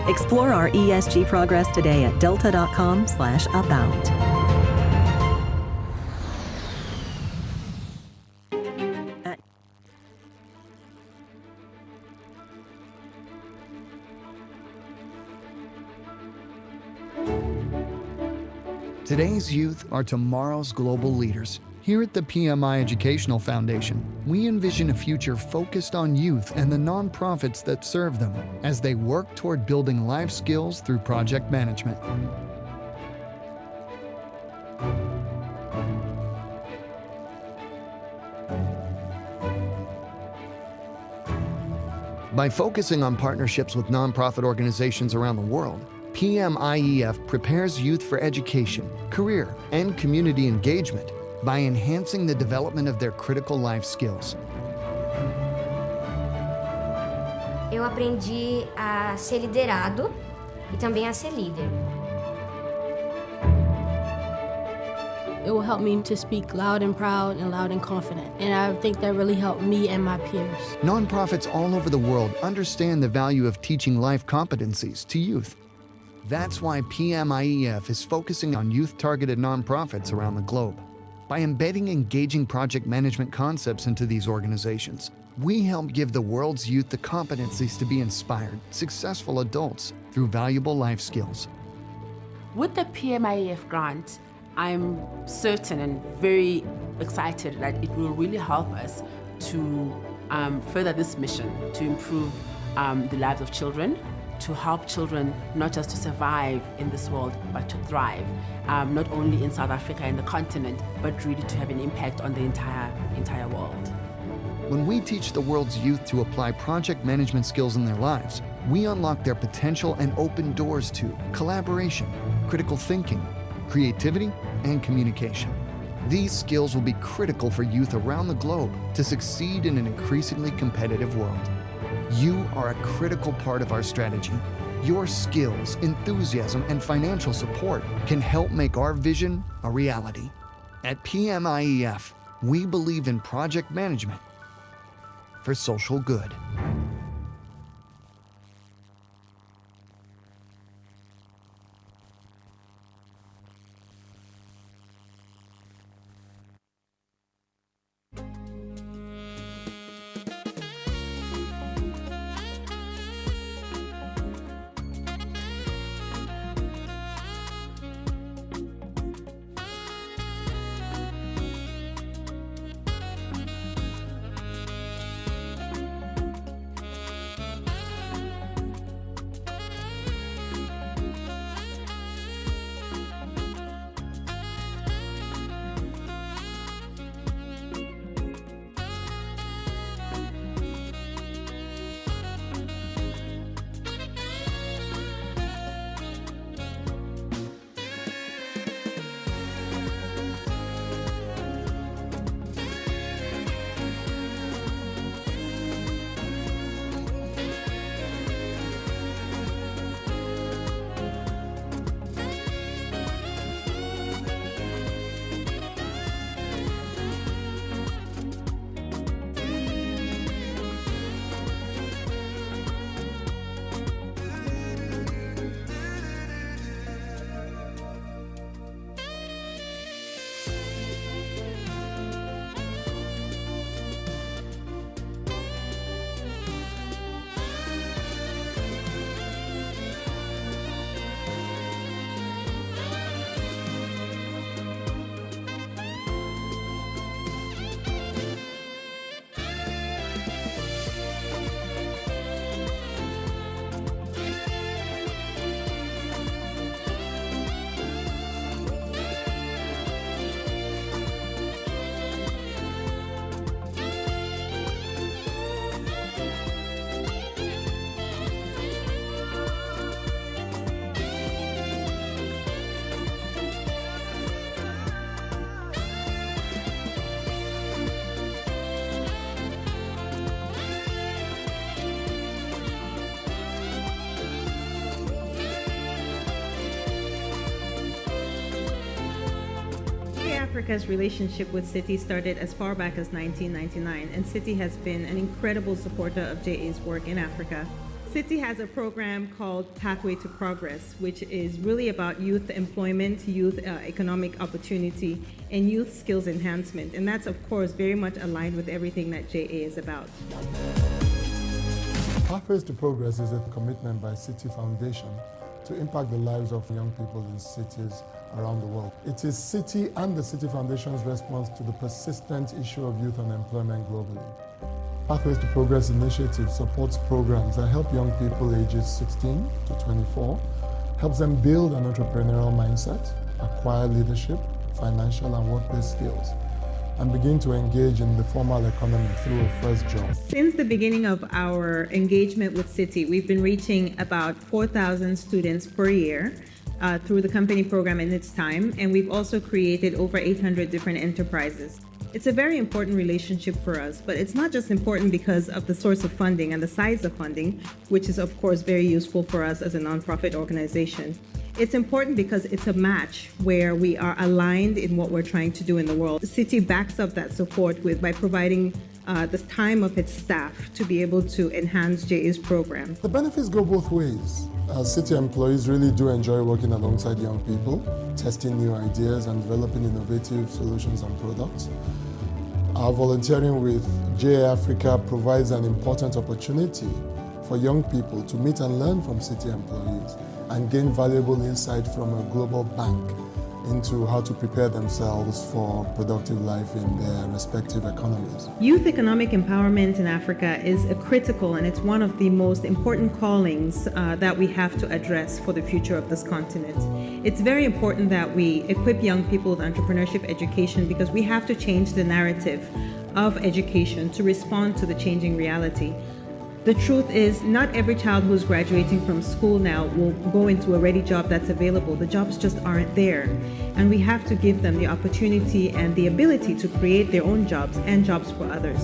Explore our ESG progress today at delta.com/about. Today's youth are tomorrow's global leaders. Here at the PMI Educational Foundation, we envision a future focused on youth and the nonprofits that serve them as they work toward building life skills through project management. By focusing on partnerships with nonprofit organizations around the world, PMIEF prepares youth for education, career, and community engagement by enhancing the development of their critical life skills. Eu aprendi a ser liderado e também a ser líder. It will help me to speak loud and proud and loud and confident. And I think that really helped me and my peers. Nonprofits all over the world understand the value of teaching life competencies to youth. That's why PMIEF is focusing on youth-targeted nonprofits around the globe. By embedding engaging project management concepts into these organizations, we help give the world's youth the competencies to be inspired, successful adults through valuable life skills. With the PMIEF grant, I'm certain and very excited that it will really help us to further this mission, to improve the lives of children, to help children not just to survive in this world, but to thrive, not only in South Africa and the continent, but really to have an impact on the entire world. When we teach the world's youth to apply project management skills in their lives, we unlock their potential and open doors to collaboration, critical thinking, creativity, and communication. These skills will be critical for youth around the globe to succeed in an increasingly competitive world. You are a critical part of our strategy. Your skills, enthusiasm, and financial support can help make our vision a reality. At PMIEF, we believe in project management for social good. Africa's relationship with Citi started as far back as 1999, and Citi has been an incredible supporter of JA's work in Africa. City has a program called Pathway to Progress, which is really about youth employment, youth economic opportunity, and youth skills enhancement. And that's, of course, very much aligned with everything that JA is about. Pathways to Progress is a commitment by City Foundation to impact the lives of young people in cities around the world. It is City and the City Foundation's response to the persistent issue of youth unemployment globally. Pathways to Progress initiative supports programs that help young people ages 16 to 24, helps them build an entrepreneurial mindset, acquire leadership, financial and workplace skills, and begin to engage in the formal economy through a first job. Since the beginning of our engagement with City, we've been reaching about 4,000 students per year through the company program in its time, and we've also created over 800 different enterprises. It's a very important relationship for us, but it's not just important because of the source of funding and the size of funding, which is of course very useful for us as a nonprofit organization. It's important because it's a match where we are aligned in what we're trying to do in the world. The city backs up that support by providing the time of its staff to be able to enhance JA's program. The benefits go both ways. City employees really do enjoy working alongside young people, testing new ideas and developing innovative solutions and products. Our volunteering with JA Africa provides an important opportunity for young people to meet and learn from city employees and gain valuable insight from a global bank into how to prepare themselves for productive life in their respective economies. Youth economic empowerment in Africa is critical, and it's one of the most important callings that we have to address for the future of this continent. It's very important that we equip young people with entrepreneurship education because we have to change the narrative of education to respond to the changing reality. The truth is, not every child who's graduating from school now will go into a ready job that's available. The jobs just aren't there. And we have to give them the opportunity and the ability to create their own jobs and jobs for others.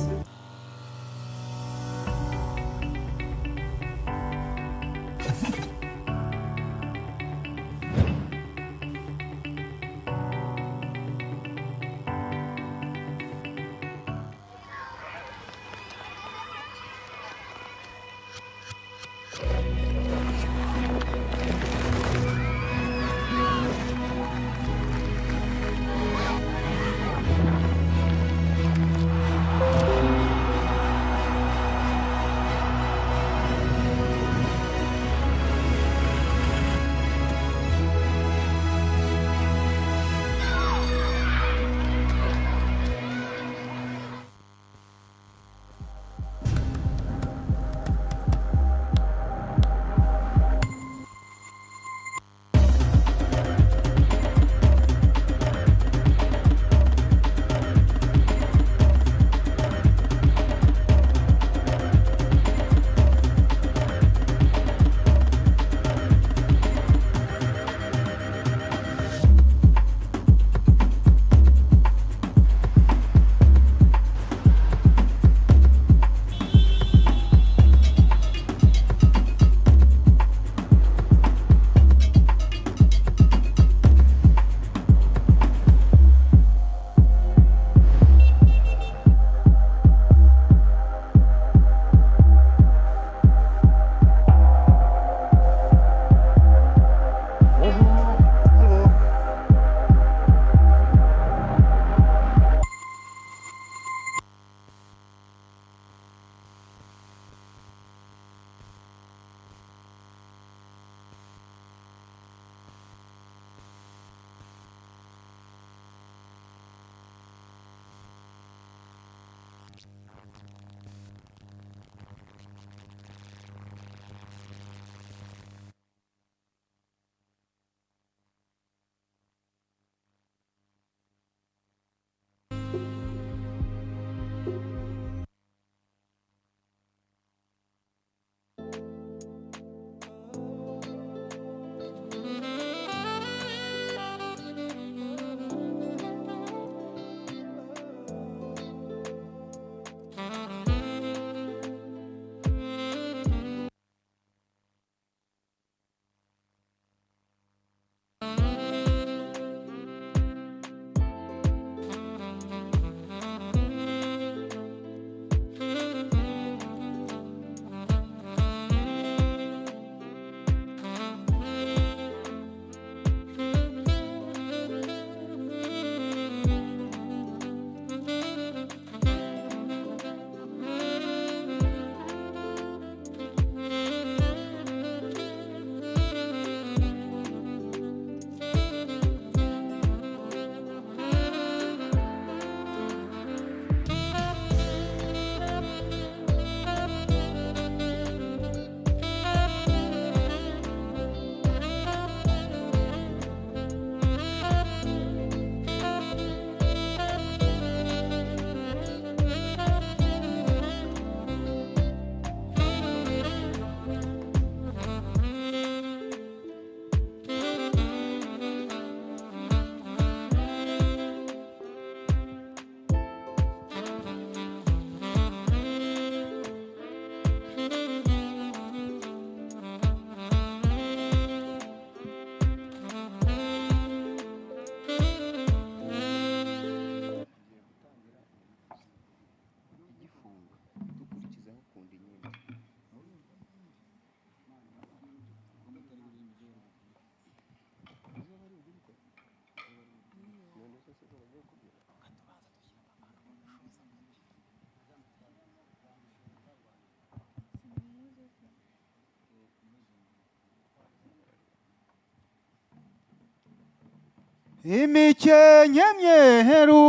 imikenke myeru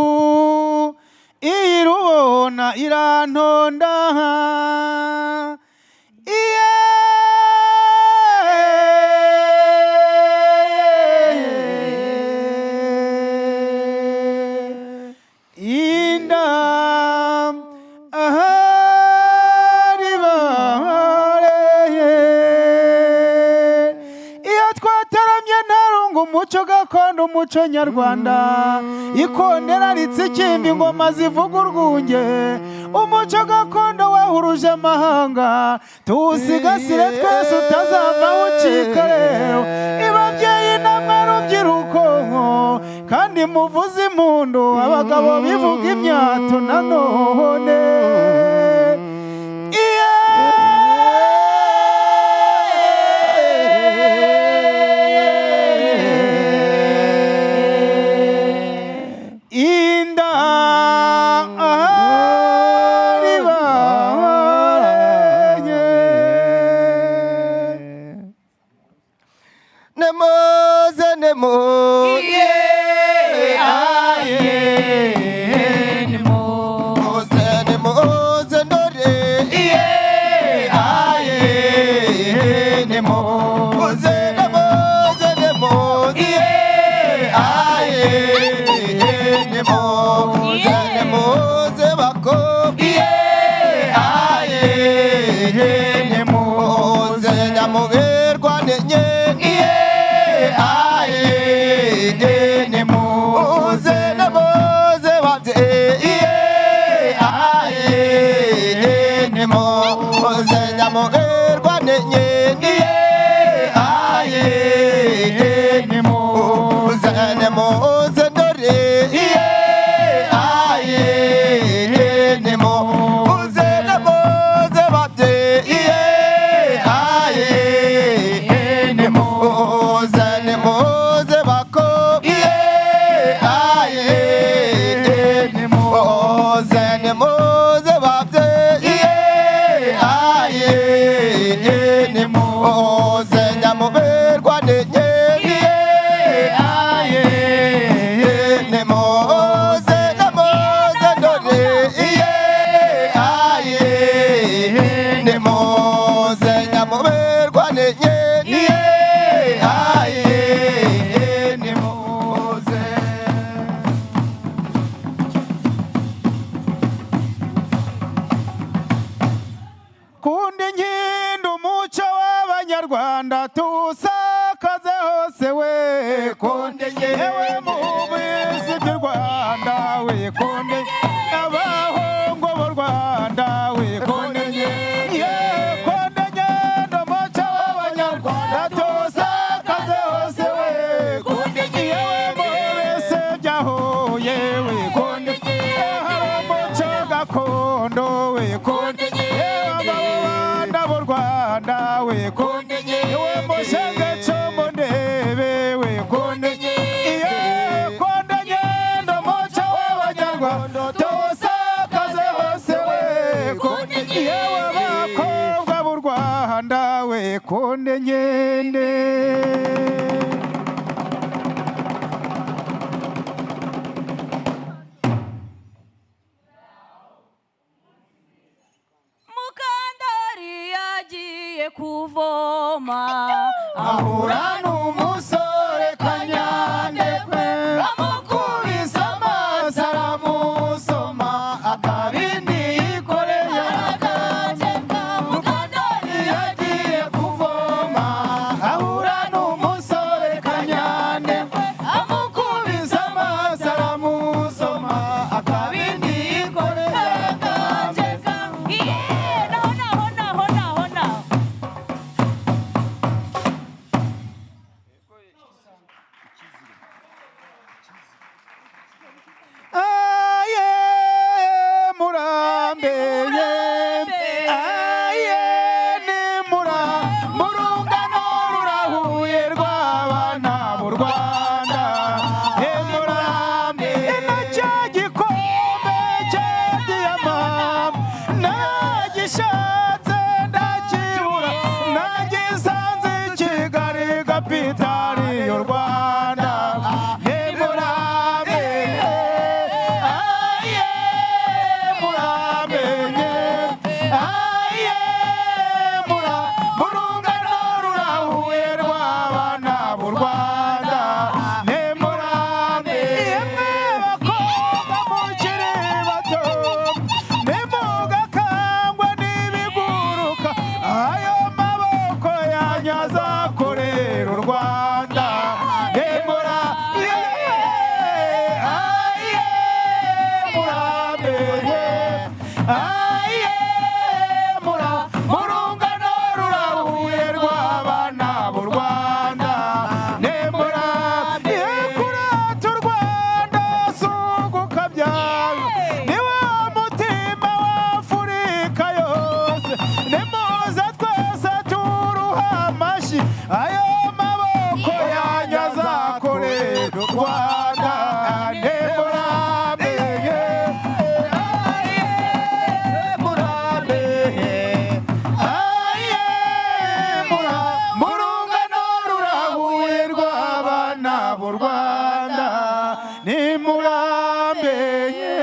irubona irantonda inda ahari bareye iyo twataramye ntarunga umuco gakondo umuco nyarwanda ikondera ritsikimba ingoma zivuga urwunge umuco gakondo wahuruje amahanga tuwusigasire twese utazava ucika rero ibabyeyi namwe rubyiruko kandi muvuze impundu abagabo bivuga imyato nanone inda ahari bareye nemoze nemoze kundi nkindu umuco w'abanyarwanda tuwusakaze hose we kundi yewe mu bisi by'u Rwanda we kundi abahungu b'u Rwanda we kundi kundi nkindu umuco w'abanyarwanda tuwusakaze hose we kundi yewe mu bisi byahuye we kundi hari umuco gakondo we kundi we kundi yewe mushenge cyomo ndebe we kundi iye kundi ngendo muco w'abanyarwanda tuwusakaze hose we kundi yewe abakobwa b'u Rwanda we kundi ngende kuvoma ahura n'umusore kanyandekwe amukubise amaso aramusoma akabindi yikoreye akagenda mukandari yagiye kuvoma ahura n'umusore kanyandekwe amukubise amaso aramusoma akabindi yikoreye akagenda b'u Rwanda nimurambe yemwe bakobwa mukiri bato nimugakangwa n'ibiguruka ayo maboko yanyu azakorera u Rwanda nimurambe murambe murungano rurahuye rw'abana b'u Rwanda nimurambe kurata u Rwanda suguka byayo ni wo mutima w'Afurika yose nimuze twese turuha amashyi ayo maboko yanyu azakorera u Rwanda nimurambe murungano rurahuye rw'abana b'u Rwanda nimurambe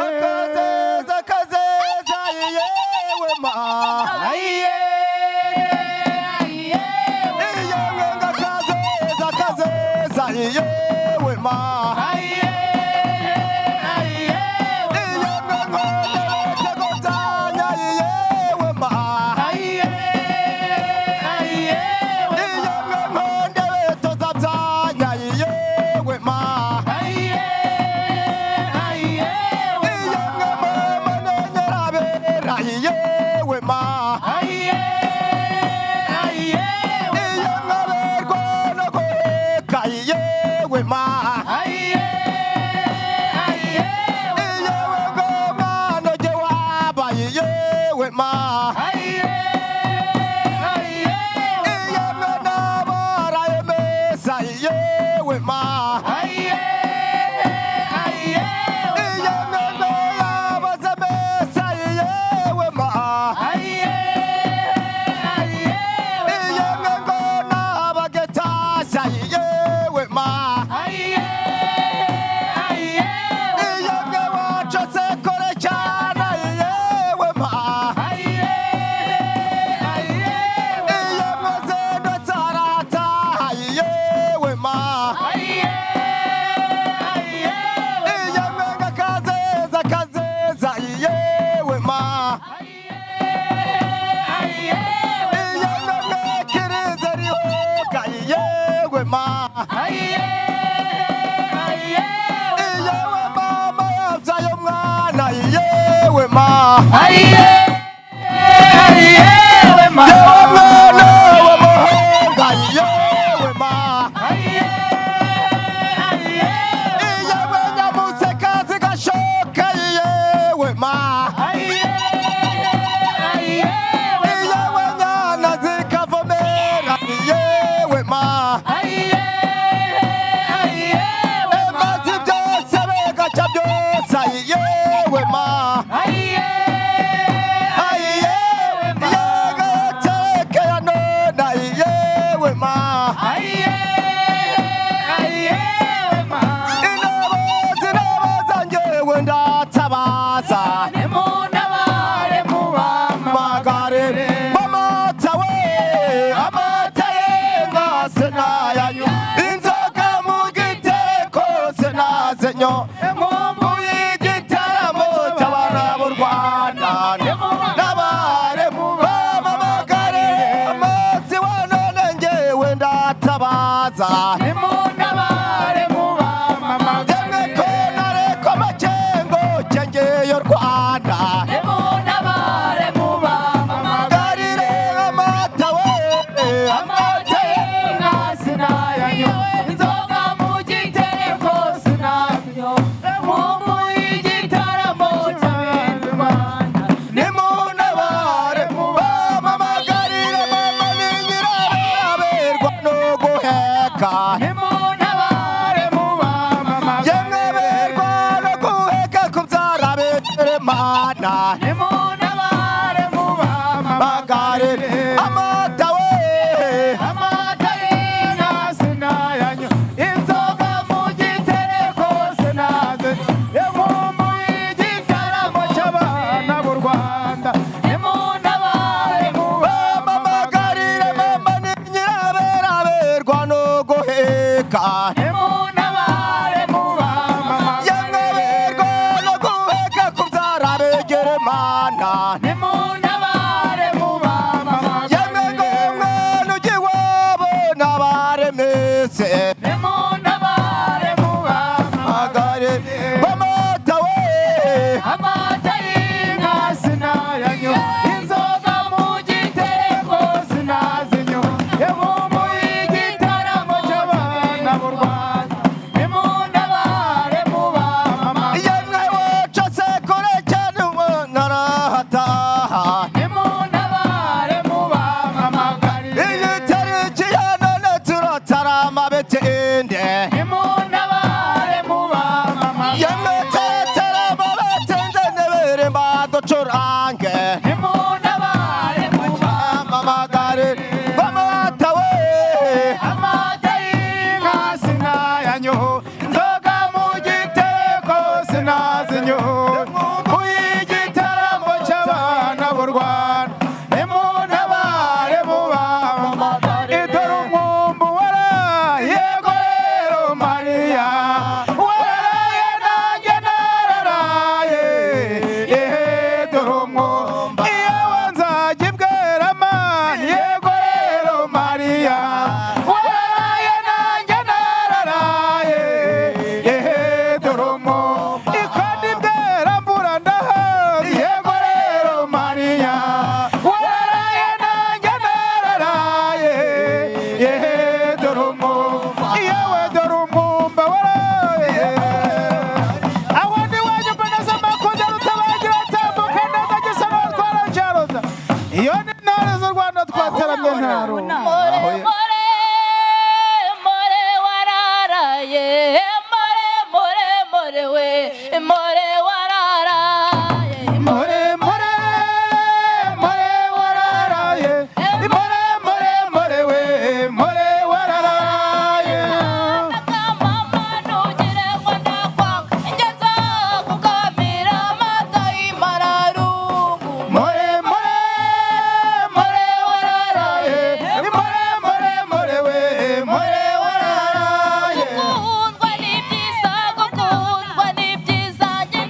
akazeza kazeza yewe ma yewe ngakazeza kazeza yewe ma Hey guheka nimuntabare mubamama yemwe berwa no guheka kubyara begere mana nimuntabare mubamama yemwe ngomwe nugiwabo nabaremese nimuntabare mubamama gare bamata we amata y'inka sinayanyo inzoga mu gitereko sinazinyo yabumbuye igitaramo cy'abana b'u Rwanda nimuntabare mubamama yemwe woca sekore cyane narahataha nimuntabare mubamama iyi tariki ya none turatarama betende nimuntabare mubamama yemwe taratarama betende nebere mbadocorange nimuntabare mubamama gare bamata we amata y'inka sinayanyo inzoga mu gitereko sinazinyo igitaramo cy'abana b'u Rwanda nimuntabare mubamama idore umwumbu waraye rero Mariya waraye nanjye nararaye dore umwumbu yewe nzajya ibweramana yego rero Mariya waraye nanjye nararaye dore umwumbu ikandi ibwerambura ndahazi yego rero Mariya waraye nanjye nararaye dore umwumbu yewe dore umwumba waraye aho ndi wanyu mboneza makuza rutabagira atambuka neza gisa n'utwara njaruda iyo ni intore z'u Rwanda twataramye ntaro more wararaye more we more wararaye more wararaye more we more wararaye mama nugire ngo ndakwanga ngeza kukamira amata y'imararungu more wararaye more we more wararaye gukundwa ni byiza gukundwa ni byiza njye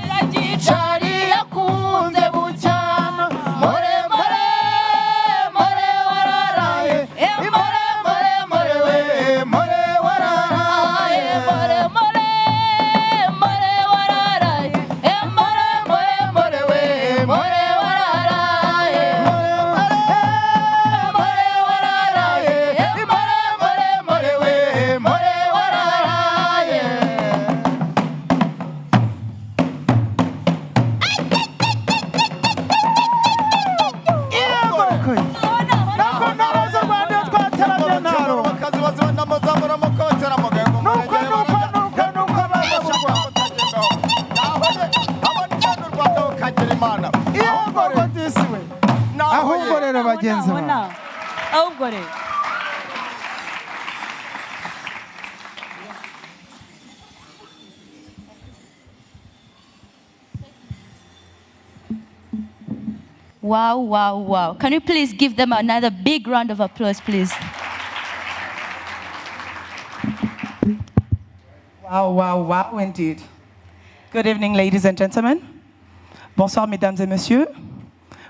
nagicari yakunze bucyana more wararaye more we more wararaye more wararaye more we more wararaye ahubwo rero bagenzi bawe ahubwo rero Wow, wow, wow. Can you please give them another big round of applause, please? Wow, wow, wow, indeed. Good evening, ladies and gentlemen. Bonsoir, mesdames et messieurs.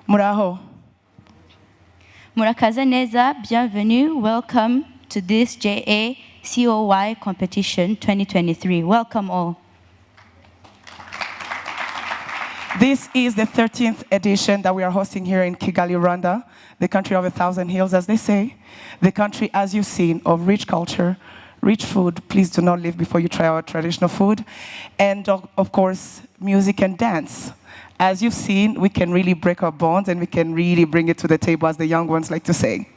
Muraho. Murakaza neza, bienvenue. Welcome to this JA COY competition 2023. Welcome all. This is the 13th edition that we are hosting here in Kigali, Rwanda, the country of 1,000 hills, as they say. The country, as you've seen, of rich culture, rich food. Please do not leave before you try our traditional food. And of course, music and dance. As you've seen, we can really break our bonds and we can really bring it to the table, as the young ones like to say.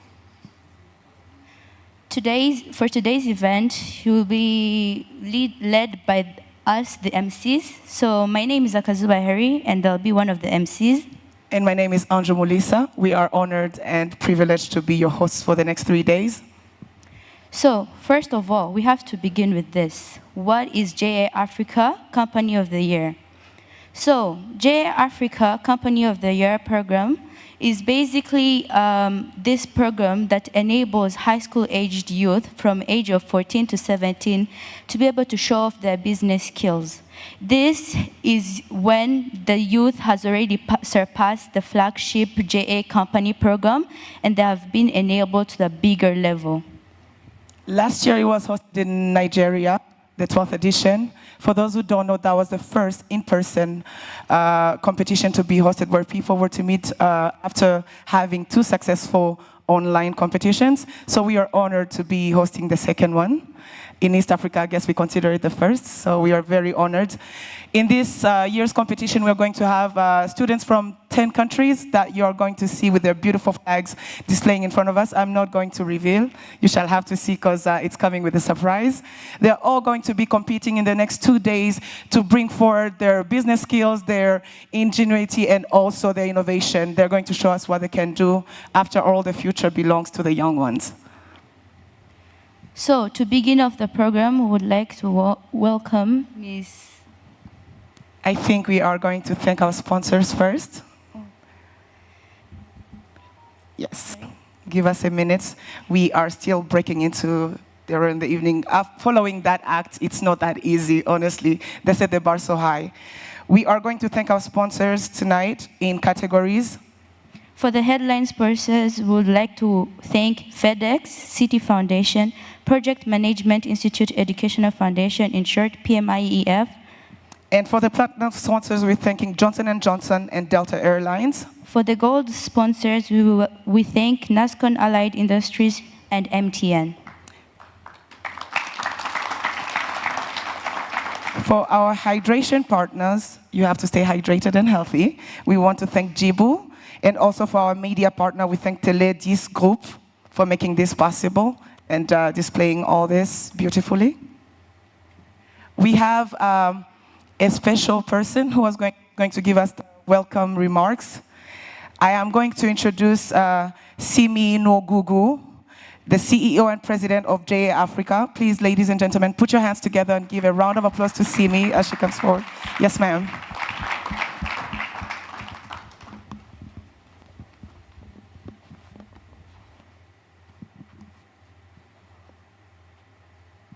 For today's event, you will be led by us, the MCs. So my name is Akazuba Harry, and I'll be one of the MCs. And my name is Anju Mulisa. We are honored and privileged to be your hosts for the next 3 days. So, first of all, we have to begin with this. What is JA Africa Company of the Year? So, JA Africa Company of the Year program is basically this program that enables high school aged youth from age of 14 to 17 to be able to show off their business skills. This is when the youth has already surpassed the flagship JA company program and they have been enabled to the bigger level. Last year it was hosted in Nigeria, the 12th edition. For those who don't know, that was the first in-person competition to be hosted where people were to meet after having 2 successful online competitions. So we are honored to be hosting the second one. In East Africa, I guess we consider it the first, so we are very honored. In this year's competition, we're going to have students from 10 countries that you are going to see with their beautiful flags displaying in front of us. I'm not going to reveal. You shall have to see because it's coming with a surprise. They're all going to be competing in the next 2 days to bring forward their business skills, their ingenuity, and also their innovation. They're going to show us what they can do. After all, the future belongs to the young ones. So, to begin off the program, we would like to welcome Ms. I think we are going to thank our sponsors first. Yes, give us a minute. We are still breaking into there in the evening. Following that act, it's not that easy, honestly. They set the bar so high. We are going to thank our sponsors tonight in categories. For the headline sponsors, we would like to thank FedEx, City Foundation, Project Management Institute Educational Foundation, in short, PMIEF. And for the platinum sponsors, we're thanking Johnson & Johnson and Delta Airlines. For the gold sponsors, we thank NASCON Allied Industries and MTN. For our hydration partners, you have to stay hydrated and healthy. We want to thank Jibu. And also for our media partner, we thank Tele 10 Group for making this possible and displaying all this beautifully. We have a special person who is going to give us the welcome remarks. I am going to introduce Simi Nogugu, the CEO and President of JA Africa. Please, ladies and gentlemen, put your hands together and give a round of applause to Simi as she comes forward. Yes, ma'am.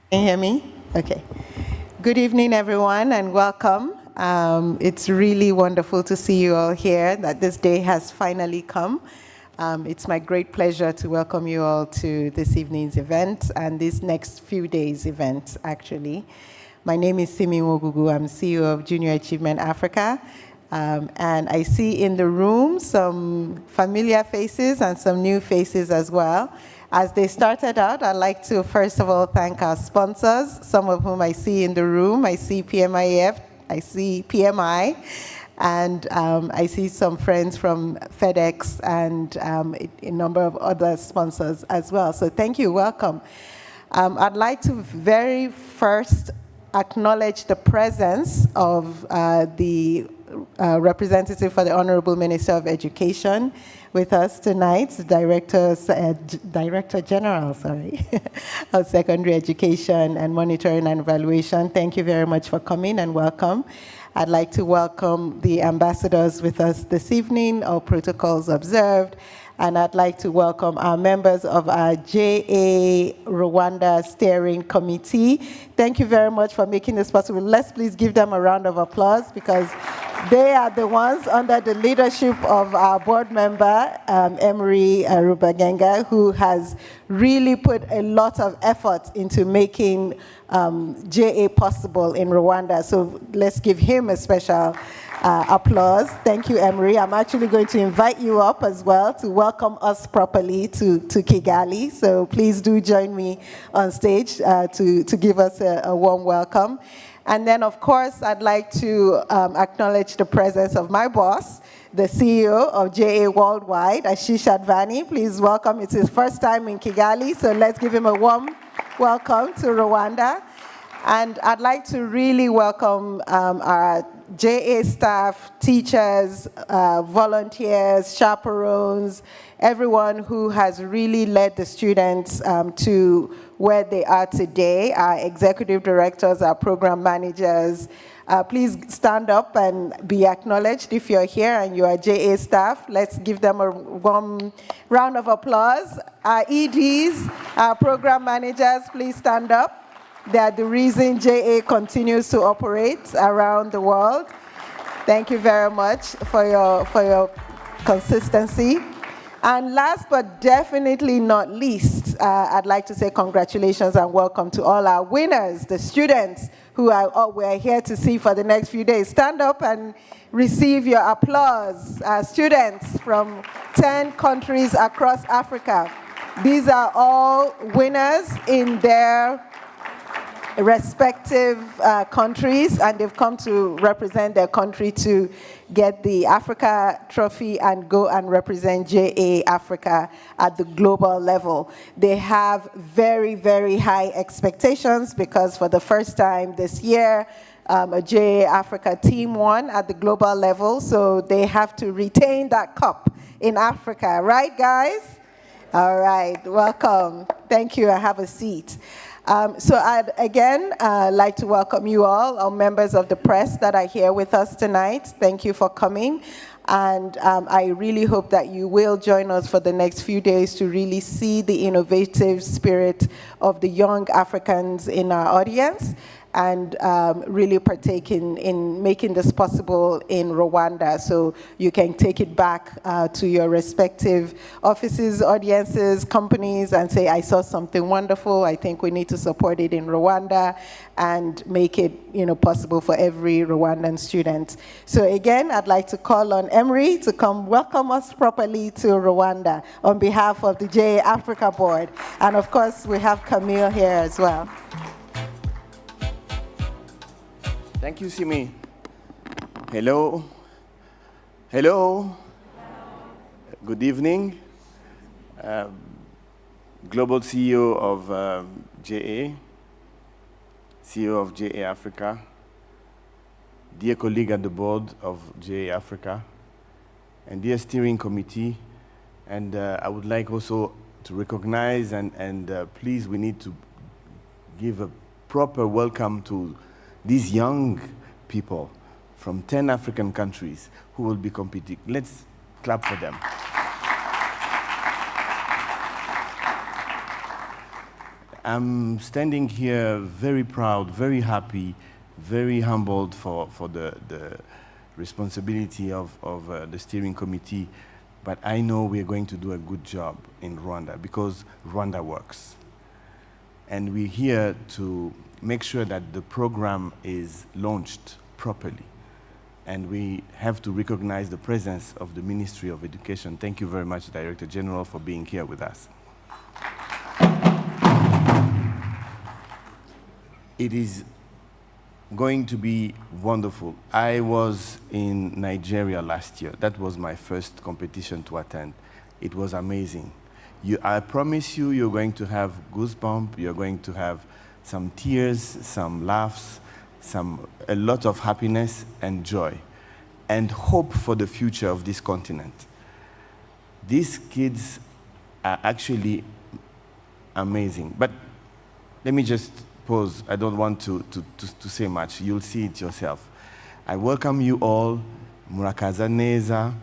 Can you hear me? Okay. Good evening, everyone, and welcome. It's really wonderful to see you all here, that this day has finally come. It's my great pleasure to welcome you all to this evening's event and this next few days' event, actually. My name is Simi Wogugu. I'm CEO of Junior Achievement Africa. And I see in the room some familiar faces and some new faces as well. As they started out, I'd like to first of all thank our sponsors, some of whom I see in the room. I see PMIF, I see PMI, and I see some friends from FedEx and a number of other sponsors as well. So thank you, welcome. I'd like to very first acknowledge the presence of the representative for the Honorable Minister of Education with us tonight, Director General, of Secondary Education and Monitoring and Evaluation. Thank you very much for coming and welcome. I'd like to welcome the ambassadors with us this evening, all protocols observed. And I'd like to welcome our members of our JA Rwanda Steering Committee. Thank you very much for making this possible. Let's please give them a round of applause because they are the ones under the leadership of our board member, Emery Rubagenga, who has really put a lot of effort into making JA possible in Rwanda. So let's give him a special applause. Thank you, Emery. I'm actually going to invite you up as well to welcome us properly to Kigali. So please do join me on stage to give us a warm welcome. And then, of course, I'd like to acknowledge the presence of my boss, the CEO of JA Worldwide, Ashish Advani. Please welcome. It's his first time in Kigali, so let's give him a warm welcome to Rwanda. And I'd like to really welcome our JA staff, teachers, volunteers, chaperones, everyone who has really led the students to where they are today, our executive directors, our program managers. Please stand up and be acknowledged if you're here and you are JA staff. Let's give them a warm round of applause. Our EDs, our program managers, please stand up. They are the reason JA continues to operate around the world. Thank you very much for your consistency. And last but definitely not least, I'd like to say congratulations and welcome to all our winners, the students who we're here to see for the next few days. Stand up and receive your applause. Students from 10 countries across Africa. These are all winners in their respective countries, and they've come to represent their country to get the Africa trophy and go and represent JA Africa at the global level. They have very, very high expectations because for the first time this year, a JA Africa team won at the global level, so they have to retain that cup in Africa. Right, guys? All right, welcome. Thank you, and have a seat. So I'd again like to welcome you all members of the press that are here with us tonight. Thank you for coming. And I really hope that you will join us for the next few days to really see the innovative spirit of the young Africans in our audience and really partake in making this possible in Rwanda, so you can take it back to your respective offices, audiences, companies, and say, I saw something wonderful, I think we need to support it in Rwanda, and make it possible for every Rwandan student. So again, I'd like to call on Emery to come welcome us properly to Rwanda on behalf of the JA Africa Board. And of course, we have Camille here as well. Thank you, Simi. Hello. Hello. Good evening. Global CEO of JA, CEO of JA Africa, dear colleague at the board of JA Africa, and dear steering committee. And I would like also to recognize and please, we need to give a proper welcome to these young people from 10 African countries who will be competing. Let's clap for them. I'm standing here very proud, very happy, very humbled for the responsibility of the steering committee, but I know we're going to do a good job in Rwanda because Rwanda works. And we're here to make sure that the program is launched properly. And we have to recognize the presence of the Ministry of Education. Thank you very much, Director General, for being here with us. It is going to be wonderful. I was in Nigeria last year. That was my first competition to attend. It was amazing. I promise you, you're going to have goosebumps, you're going to have some tears, some laughs, a lot of happiness and joy, and hope for the future of this continent. These kids are actually amazing. But let me just pause. I don't want to say much. You'll see it yourself. I welcome you all, Murakaza Neza,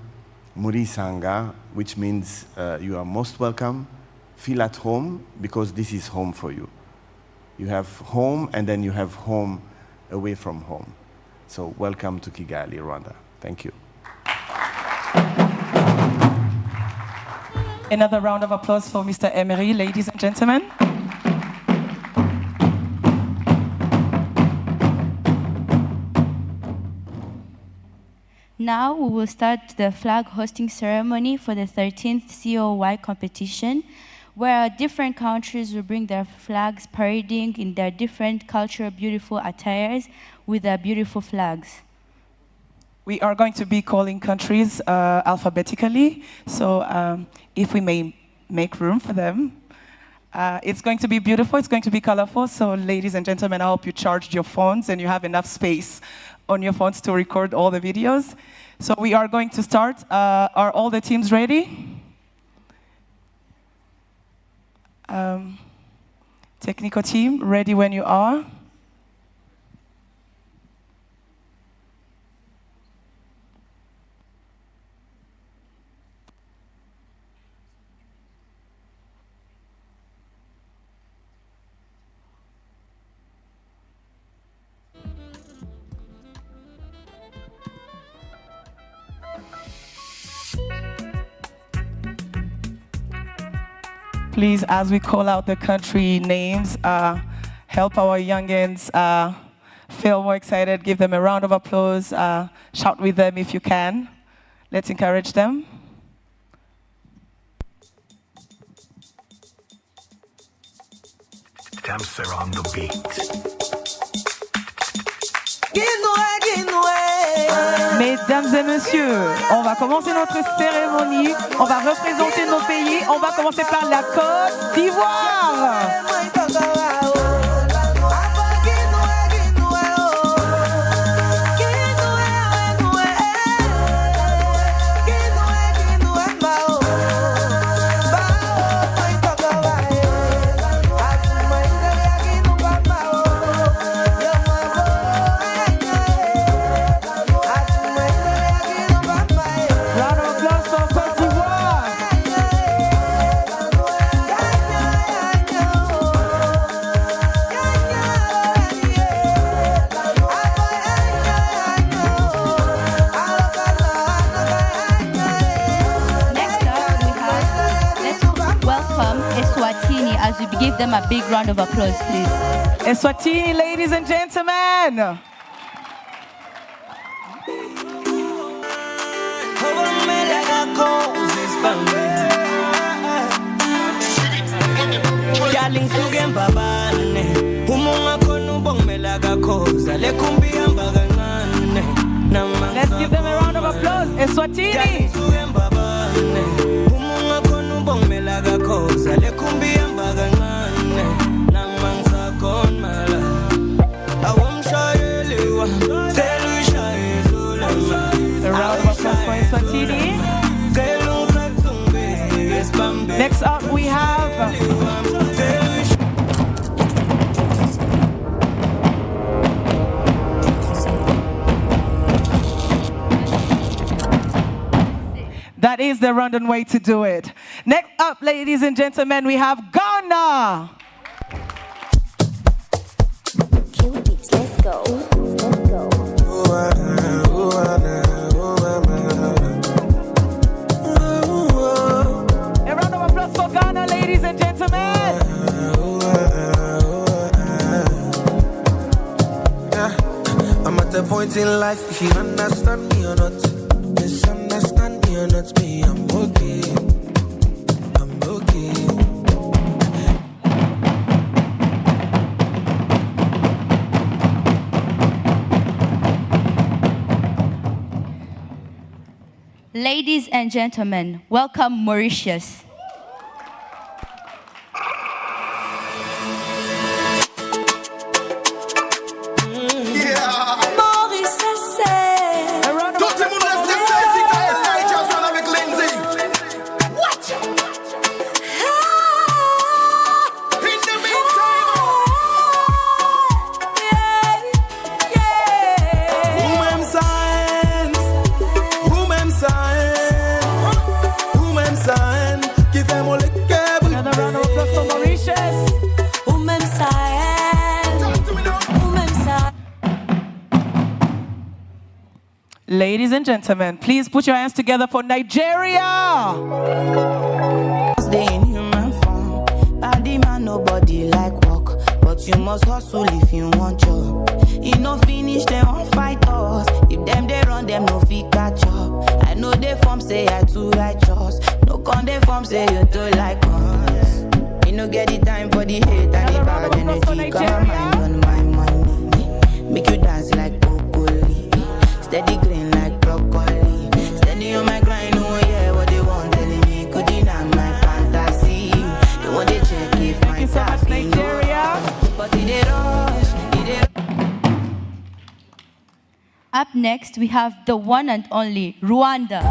Murisanga, which means you are most welcome. Feel at home, because this is home for you. You have home, and then you have home away from home. So welcome to Kigali, Rwanda. Thank you. Another round of applause for Mr. Emery, ladies and gentlemen. Now we will start the flag hosting ceremony for the 13th COY competition, where different countries will bring their flags parading in their different cultural beautiful attires with their beautiful flags. We are going to be calling countries alphabetically, so if we may make room for them. It's going to be beautiful, it's going to be colorful, so ladies and gentlemen, I hope you charged your phones and you have enough space on your phones to record all the videos. So we are going to start. Are all the teams ready? Technical team, ready when you are. Please, as we call out the country names, help our youngins feel more excited. Give them a round of applause. Shout with them if you can. Let's encourage them. Damser on the beat. Mesdames et messieurs, on va commencer notre cérémonie. On va représenter nos pays. On va commencer par la Côte d'Ivoire. As we give them a big round of applause, please. Eswatini, ladies and gentlemen. Let's give them a round of applause. Eswatini. A round of applause for Eswatini. Next up we have that is the Rwandan way to do it. Next up, ladies and gentlemen, we have Ghana. Let's go. Let's go. A round of applause for Ghana, ladies and gentlemen. Yeah, I'm at the point in life, if you understand me or not, misunderstand me or not, me, I'm okay. I'm okay. Ladies and gentlemen, welcome Mauritius. Ladies and gentlemen, please put your hands together for Nigeria. Stay in human form. Body man, nobody like work, but you must hustle if you want job. You no finish, they won't fight us. If them they run, them no fit catch up. I know they form say I too righteous. No con they form say you too like us. You no get the time for the hate and the bad energy. Come mind on my money. Make you dance like broccoli. Steady green like broccoli. Steady on my grind, oh yeah, what they want telling me. Could deny my fantasy. They want to check if my tap in Nigeria. But it rush, Up next, we have the one and only Rwanda.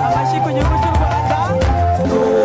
Amashyi ku gihugu cy'u Rwanda.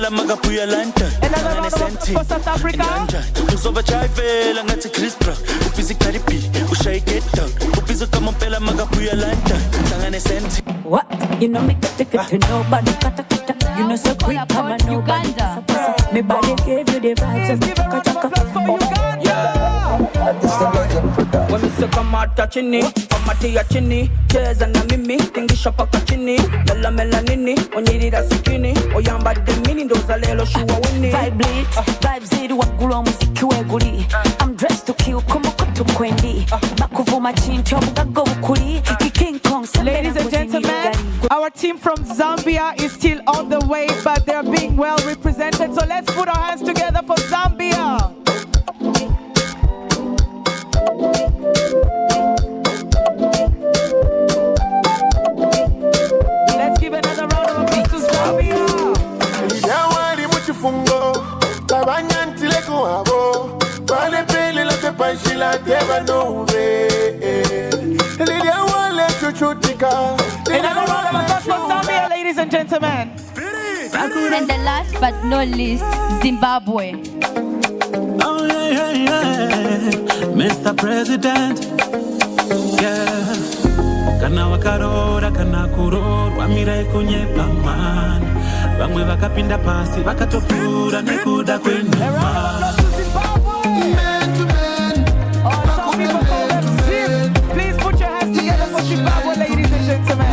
kamompela magapuya lanta. Another round for South Africa. Ngizova chayvela ngathi Chris Brown. Ubhizi Caribbean, ushaye get down. Ubhizi kamompela magapuya lanta. Hlangane senti. What? You know me get to nobody kata. You know so quick, come on nobody. Me body gave you the vibes of Uganda. When me say come out chini, come out ya chini, cheza na mimi, tingisha paka chini, mela mela nini, onyirira sikini, oyamba demini ndoza lelo shuwa wini. Vibe lead, vibes lead wagulo muziki weguli. I'm dressed to kill, kumu kutu kwendi. Bakuvuma chinto bugago bukuli, King Kong. Ladies and gentlemen, our team from Zambia is still on the way, but they're being well represented. So let's put our hands together for Zambia. Let's give another round of applause to Zambia. Yawari muchifungo, tabanyantile kuhabo, pale pele la tepanshila teba nove. Liliawale chuchutika. Another round of applause for Zambia, ladies and gentlemen. And the last but not least, Zimbabwe. Oh yeah, Mr. President. Yeah. Kana wakarora kana kurorwa mirai kunyepa man. Vamwe vakapinda pasi vakatopura nekuda kwenyama. Please put your hands together for Zimbabwe, ladies and gentlemen.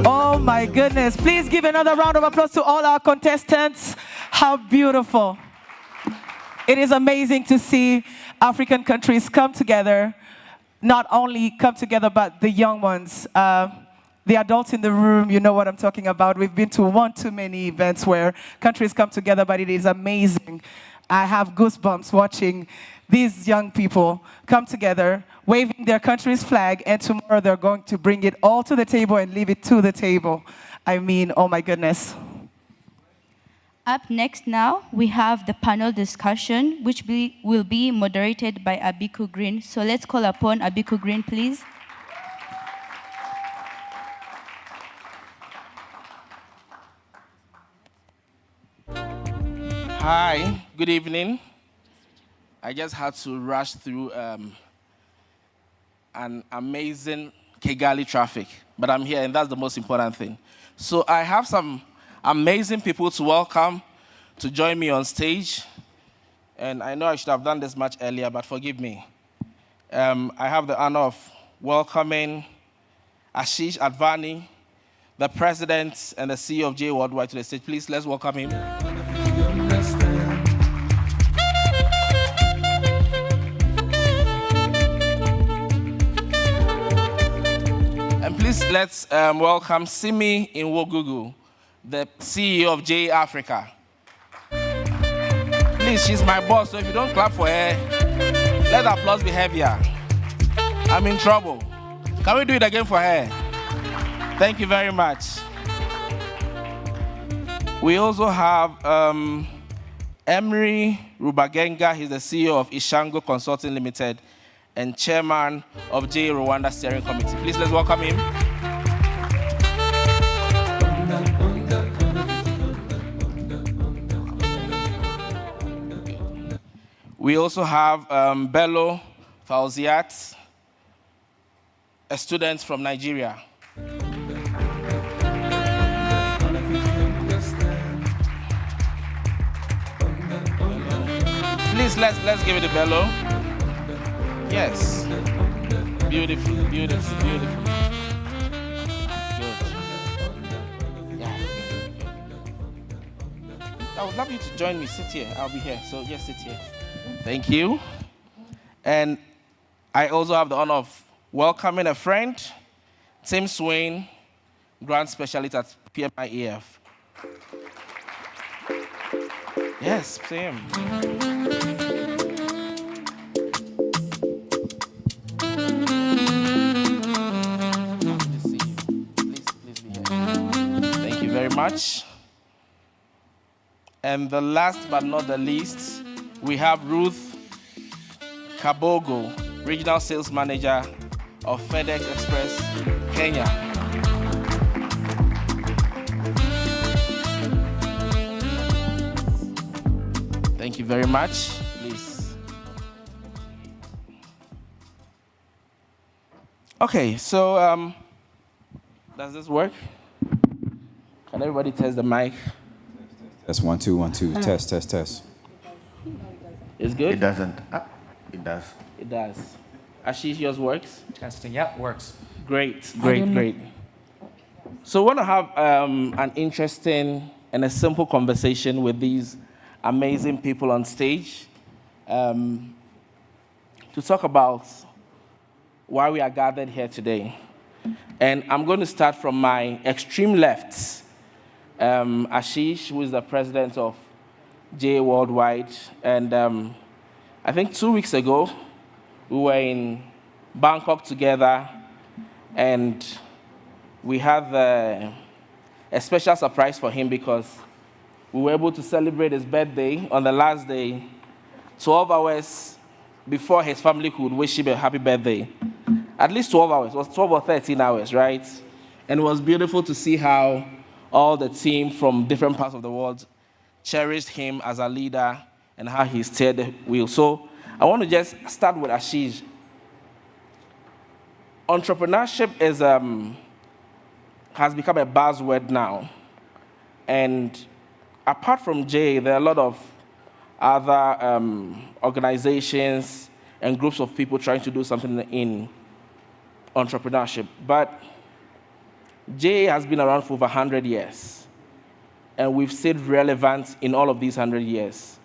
Oh my goodness. Please give another round of applause to all our contestants. How beautiful. It is amazing to see African countries come together. Not only come together, but the young ones. The adults in the room, you know what I'm talking about. We've been to one too many events where countries come together, but it is amazing. I have goosebumps watching these young people come together, waving their country's flag, and tomorrow they're going to bring it all to the table and leave it to the table. I mean, oh my goodness. Up next now, we have the panel discussion, which will be moderated by Abiku Green. So let's call upon Abiku Green, please. Hi, good evening. I just had to rush through an amazing Kigali traffic, but I'm here and that's the most important thing. So I have some amazing people to welcome to join me on stage. And I know I should have done this much earlier, but forgive me. I have the honor of welcoming Ashish Advani, the president and the CEO of J Worldwide, to the stage. Please, let's welcome him. And please, let's welcome Simi Nwogugu, the CEO of J Africa. Please, she's my boss, so if you don't clap for her, let the applause be heavier. I'm in trouble. Can we do it again for her? Thank you very much. We also have Emery Rubagenga. He's the CEO of Ishango Consulting Limited and chairman of J Rwanda Steering Committee. Please, let's welcome him. We also have Bello Fauziat, a student from Nigeria. Please, let's give it to Bello. Yes. Beautiful, beautiful, beautiful. Good. Yeah. I would love you to join me. Sit here. I'll be here. So just sit here. Thank you. And I also have the honor of welcoming a friend, Tim Swain, grant specialist at PMIEF. Yes, Tim. Please be here. much. And the last but not the least, we have Ruth Kabogo, Regional Sales Manager of FedEx Express, Kenya. Thank you very much. Please. Okay, so does this work? Can everybody test the mic? Test 1 2 1 2. Test. It's good? It doesn't. It does. It does. Ashish, yours works? Testing, yeah, works. Great. So we want to have an interesting and a simple conversation with these amazing people on stage to talk about why we are gathered here today. And I'm going to start from my extreme left, Ashish, who is the president of JA Worldwide. And I think 2 weeks ago, we were in Bangkok together, and we had a special surprise for him because we were able to celebrate his birthday on the last day, 12 hours before his family could wish him a happy birthday. At least 12 hours. It was 12 or 13 hours, right? And it was beautiful to see how all the team from different parts of the world cherished him as a leader and how he steered the wheel. So I want to just start with Ashish. Entrepreneurship has become a buzzword now. And apart from JA, there are a lot of other organizations and groups of people trying to do something in entrepreneurship. But JA has been around for over 100 years. And we've stayed relevant in all of these 100 years.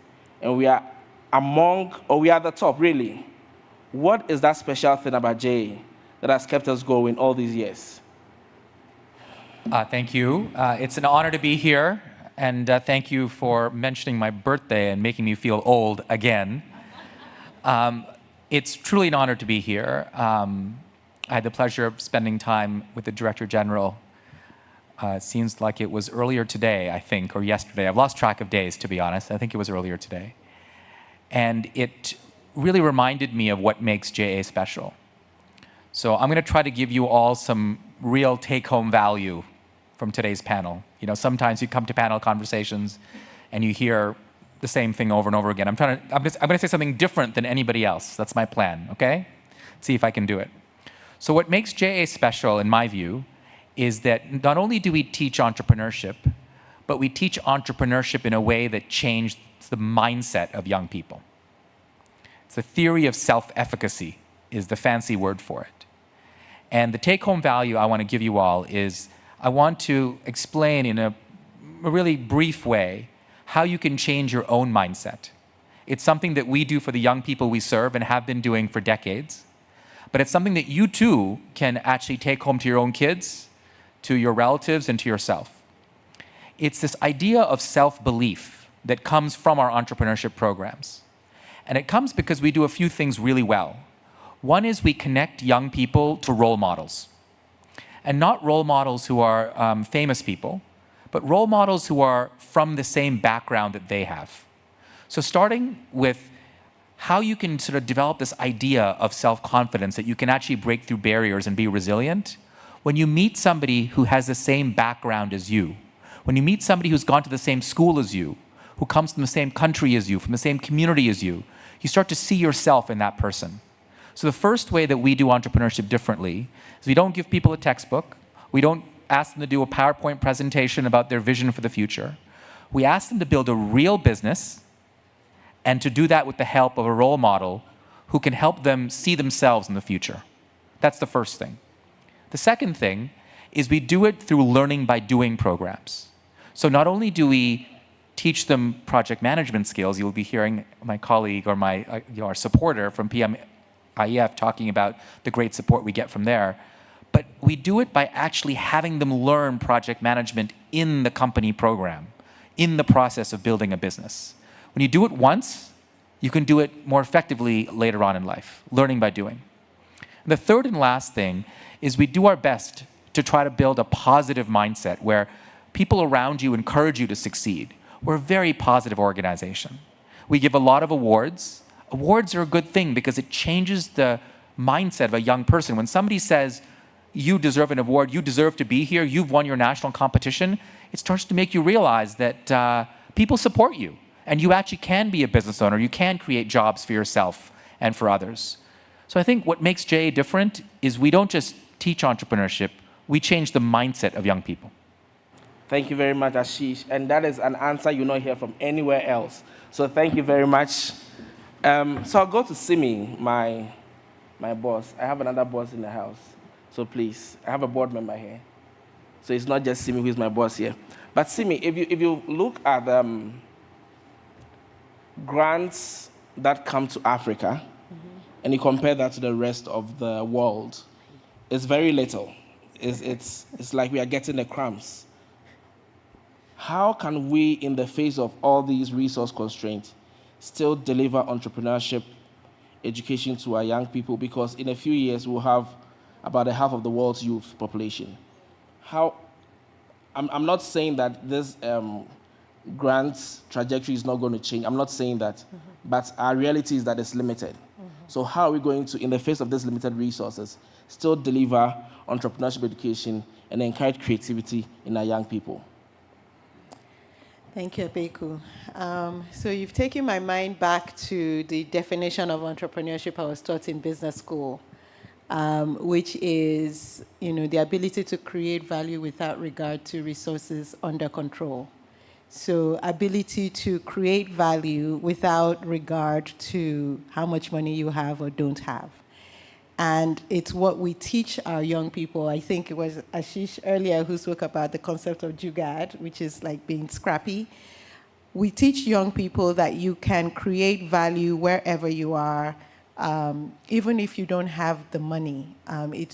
And we are we are at the top, really. What is that special thing about JA that has kept us going all these years? Thank you. It's an honor to be here. And thank you for mentioning my birthday and making me feel old again. It's truly an honor to be here. I had the pleasure of spending time with the Director General. It seems like it was earlier today, I think, or yesterday. I've lost track of days, to be honest. I think it was earlier today. And it really reminded me of what makes JA special. So I'm going to try to give you all some real take-home value from today's panel. You know, sometimes you come to panel conversations and you hear the same thing over and over again. I'm going to say something different than anybody else. That's my plan, okay? See if I can do it. So what makes JA special, in my view, is that not only do we teach entrepreneurship, but we teach entrepreneurship in a way that changed the mindset of young people. It's the theory of self-efficacy is the fancy word for it. And the take-home value I want to give you all is I want to explain in a really brief way how you can change your own mindset. It's something that we do for the young people we serve and have been doing for decades. But it's something that you too can actually take home to your own kids, to your relatives, and to yourself. It's this idea of self-belief that comes from our entrepreneurship programs. And it comes because we do a few things really well. One is we connect young people to role models. And not role models who are famous people, but role models who are from the same background that they have. So starting with how you can sort of develop this idea of self-confidence that you can actually break through barriers and be resilient. When you meet somebody who has the same background as you, when you meet somebody who's gone to the same school as you, who comes from the same country as you, from the same community as you, you start to see yourself in that person. So the first way that we do entrepreneurship differently is we don't give people a textbook. We don't ask them to do a PowerPoint presentation about their vision for the future. We ask them to build a real business and to do that with the help of a role model who can help them see themselves in the future. That's the first thing. The second thing is we do it through learning by doing programs. So not only do we teach them project management skills, you'll be hearing my colleague or our supporter from PMIEF talking about the great support we get from there, but we do it by actually having them learn project management in the company program, in the process of building a business. When you do it once, you can do it more effectively later on in life, learning by doing. And the third and last thing is we do our best to try to build a positive mindset where people around you encourage you to succeed. We're a very positive organization. We give a lot of awards. Awards are a good thing because it changes the mindset of a young person. When somebody says, you deserve an award, you deserve to be here, you've won your national competition, it starts to make you realize that people support you and you actually can be a business owner, you can create jobs for yourself and for others. So I think what makes JA different is we don't just teach entrepreneurship, we change the mindset of young people. Thank you very much, Ashish. And that is an answer you not hear from anywhere else. So thank you very much. So I'll go to Simi, my boss. I have another boss in the house. So please, I have a board member here. So it's not just Simi who is my boss here. But Simi, if you look at grants that come to Africa, and you compare that to the rest of the world, it's very little. It's like we are getting the crumbs. How can we, in the face of all these resource constraints, still deliver entrepreneurship education to our young people? Because in a few years, we'll have about a half of the world's youth population. I'm not saying that this grant trajectory is not going to change. I'm not saying that. But our reality is that it's limited. So how are we going to, in the face of these limited resources, still deliver entrepreneurship education and encourage creativity in our young people? Thank you, Abeku. So you've taken my mind back to the definition of entrepreneurship I was taught in business school, which is, the ability to create value without regard to resources under control. So ability to create value without regard to how much money you have or don't have. And it's what we teach our young people. I think it was Ashish earlier who spoke about the concept of jugaad, which is like being scrappy. We teach young people that you can create value wherever you are, even if you don't have the money.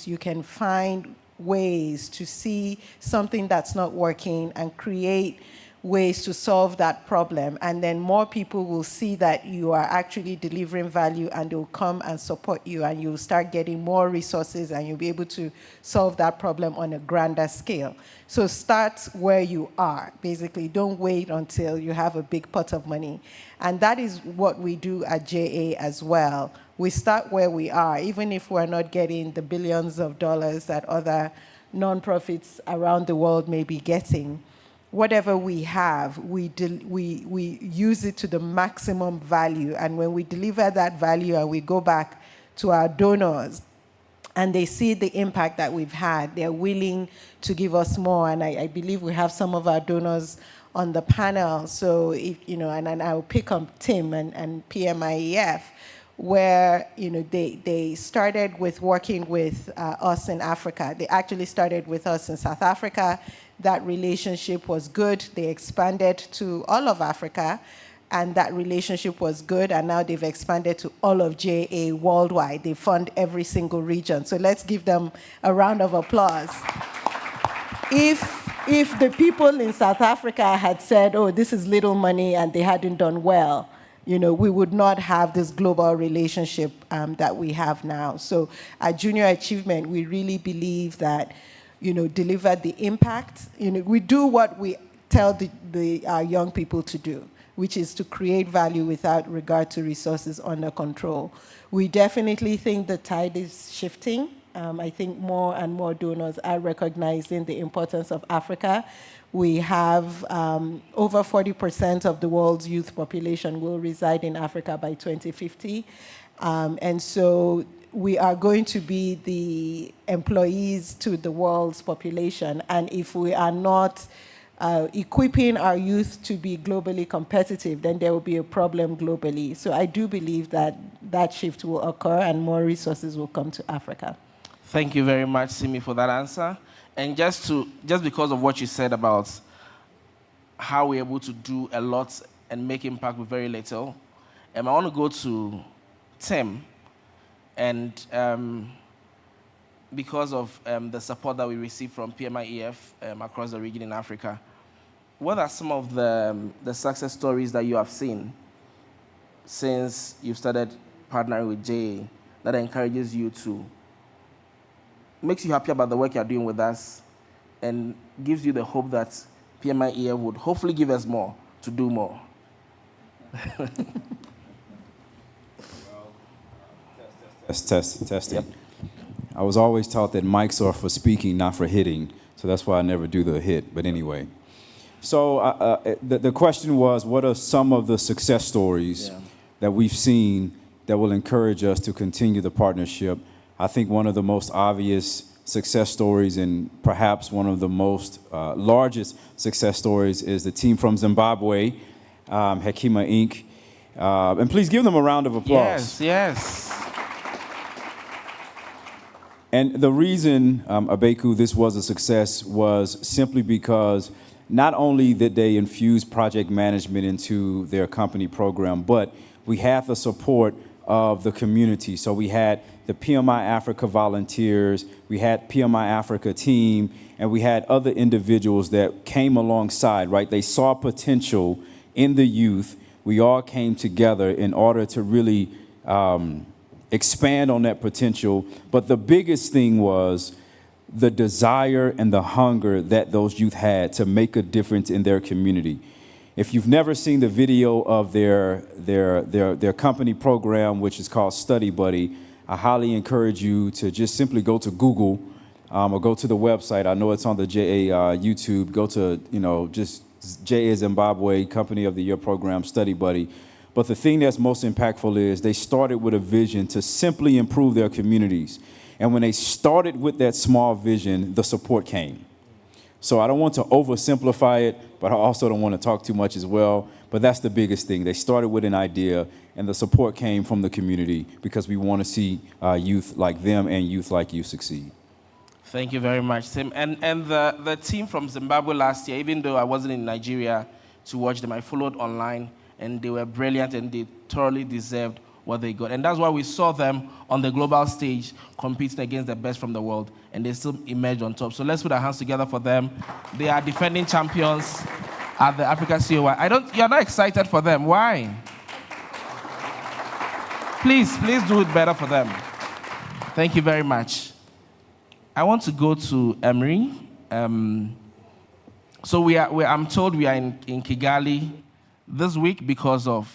You can find ways to see something that's not working and create ways to solve that problem, and then more people will see that you are actually delivering value and they'll come and support you, and you'll start getting more resources and you'll be able to solve that problem on a grander scale. So start where you are. Basically, don't wait until you have a big pot of money. And that is what we do at JA as well. We start where we are, even if we're not getting the billions of dollars that other nonprofits around the world may be getting. Whatever we have, we use it to the maximum value. And when we deliver that value and we go back to our donors and they see the impact that we've had, they're willing to give us more. And I believe we have some of our donors on the panel. So, and I'll pick up Tim and PMIEF, where they started with working with us in Africa. They actually started with us in South Africa. That relationship was good. They expanded to all of Africa, and that relationship was good, and now they've expanded to all of JA worldwide. They fund every single region. So let's give them a round of applause. If the people in South Africa had said, oh, this is little money, and they hadn't done well, we would not have this global relationship that we have now. So at Junior Achievement, we really believe that deliver the impact. We do what we tell our young people to do, which is to create value without regard to resources under control. We definitely think the tide is shifting. I think more and more donors are recognizing the importance of Africa. We have over 40% of the world's youth population will reside in Africa by 2050. And so we are going to be the employees to the world's population. And if we are not equipping our youth to be globally competitive, then there will be a problem globally. So I do believe that that shift will occur and more resources will come to Africa. Thank you very much, Simi, for that answer. And just because of what you said about how we're able to do a lot and make impact with very little, I want to go to Tim. And because of the support that we receive from PMIEF across the region in Africa, what are some of the success stories that you have seen since you've started partnering with JA that encourages you to, makes you happy about the work you're doing with us and gives you the hope that PMIEF would hopefully give us more to do more. Testing. Yep. I was always taught that mics are for speaking, not for hitting. So that's why I never do the hit. But anyway. So the question was, what are some of the success stories that we've seen that will encourage us to continue the partnership? I think one of the most obvious success stories and perhaps one of the most largest success stories is the team from Zimbabwe, Hekima Inc. And please give them a round of applause. Yes. And the reason, Abeku, this was a success was simply because not only did they infuse project management into their company program, but we had the support of the community. So we had the PMI Africa volunteers, we had PMI Africa team, and we had other individuals that came alongside, right? They saw potential in the youth. We all came together in order to really expand on that potential. But the biggest thing was the desire and the hunger that those youth had to make a difference in their community. If you've never seen the video of their company program, which is called Study Buddy, I highly encourage you to just simply go to Google or go to the website. I know it's on the JA YouTube. Go to, just JA Zimbabwe Company of the Year program, Study Buddy. But the thing that's most impactful is they started with a vision to simply improve their communities. And when they started with that small vision, the support came. So I don't want to oversimplify it, but I also don't want to talk too much as well. But that's the biggest thing. They started with an idea, and the support came from the community because we want to see youth like them and youth like you succeed. Thank you very much, Tim. And the team from Zimbabwe last year, even though I wasn't in Nigeria to watch them, I followed online, and they were brilliant, and they thoroughly deserved what they got. And that's why we saw them on the global stage competing against the best from the world, and they still emerged on top. So let's put our hands together for them. They are defending champions at the Africa COY. You're not excited for them. Why? Please do it better for them. Thank you very much. I want to go to Emery. So I'm told we are in Kigali this week because of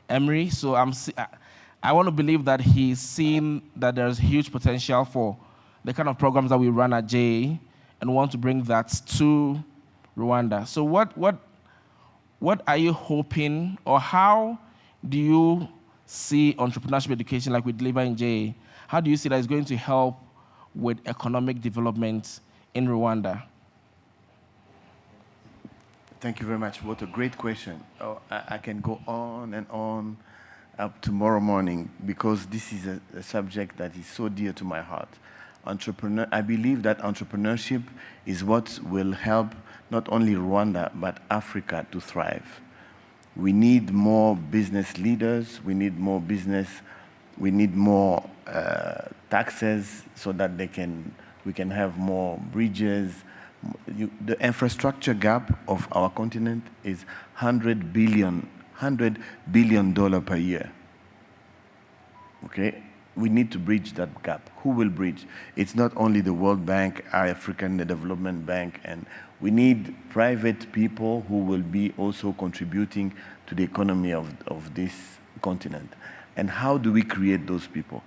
Emery. So I want to believe that he's seen that there's huge potential for the kind of programs that we run at JA and want to bring that to Rwanda. So what are you hoping, or how do you see entrepreneurship education like we deliver in JA? How do you see that it's going to help with economic development in Rwanda? Thank you very much. What a great question. I can go on and on up tomorrow morning because this is a subject that is so dear to my heart. I believe that entrepreneurship is what will help not only Rwanda but Africa to thrive. We need more business leaders. We need more business. We need more taxes so that we can have more bridges. The infrastructure gap of our continent is $100 billion per year. Okay? We need to bridge that gap. Who will bridge? It's not only the World Bank, African Development Bank, and we need private people who will be also contributing to the economy of this continent. And how do we create those people?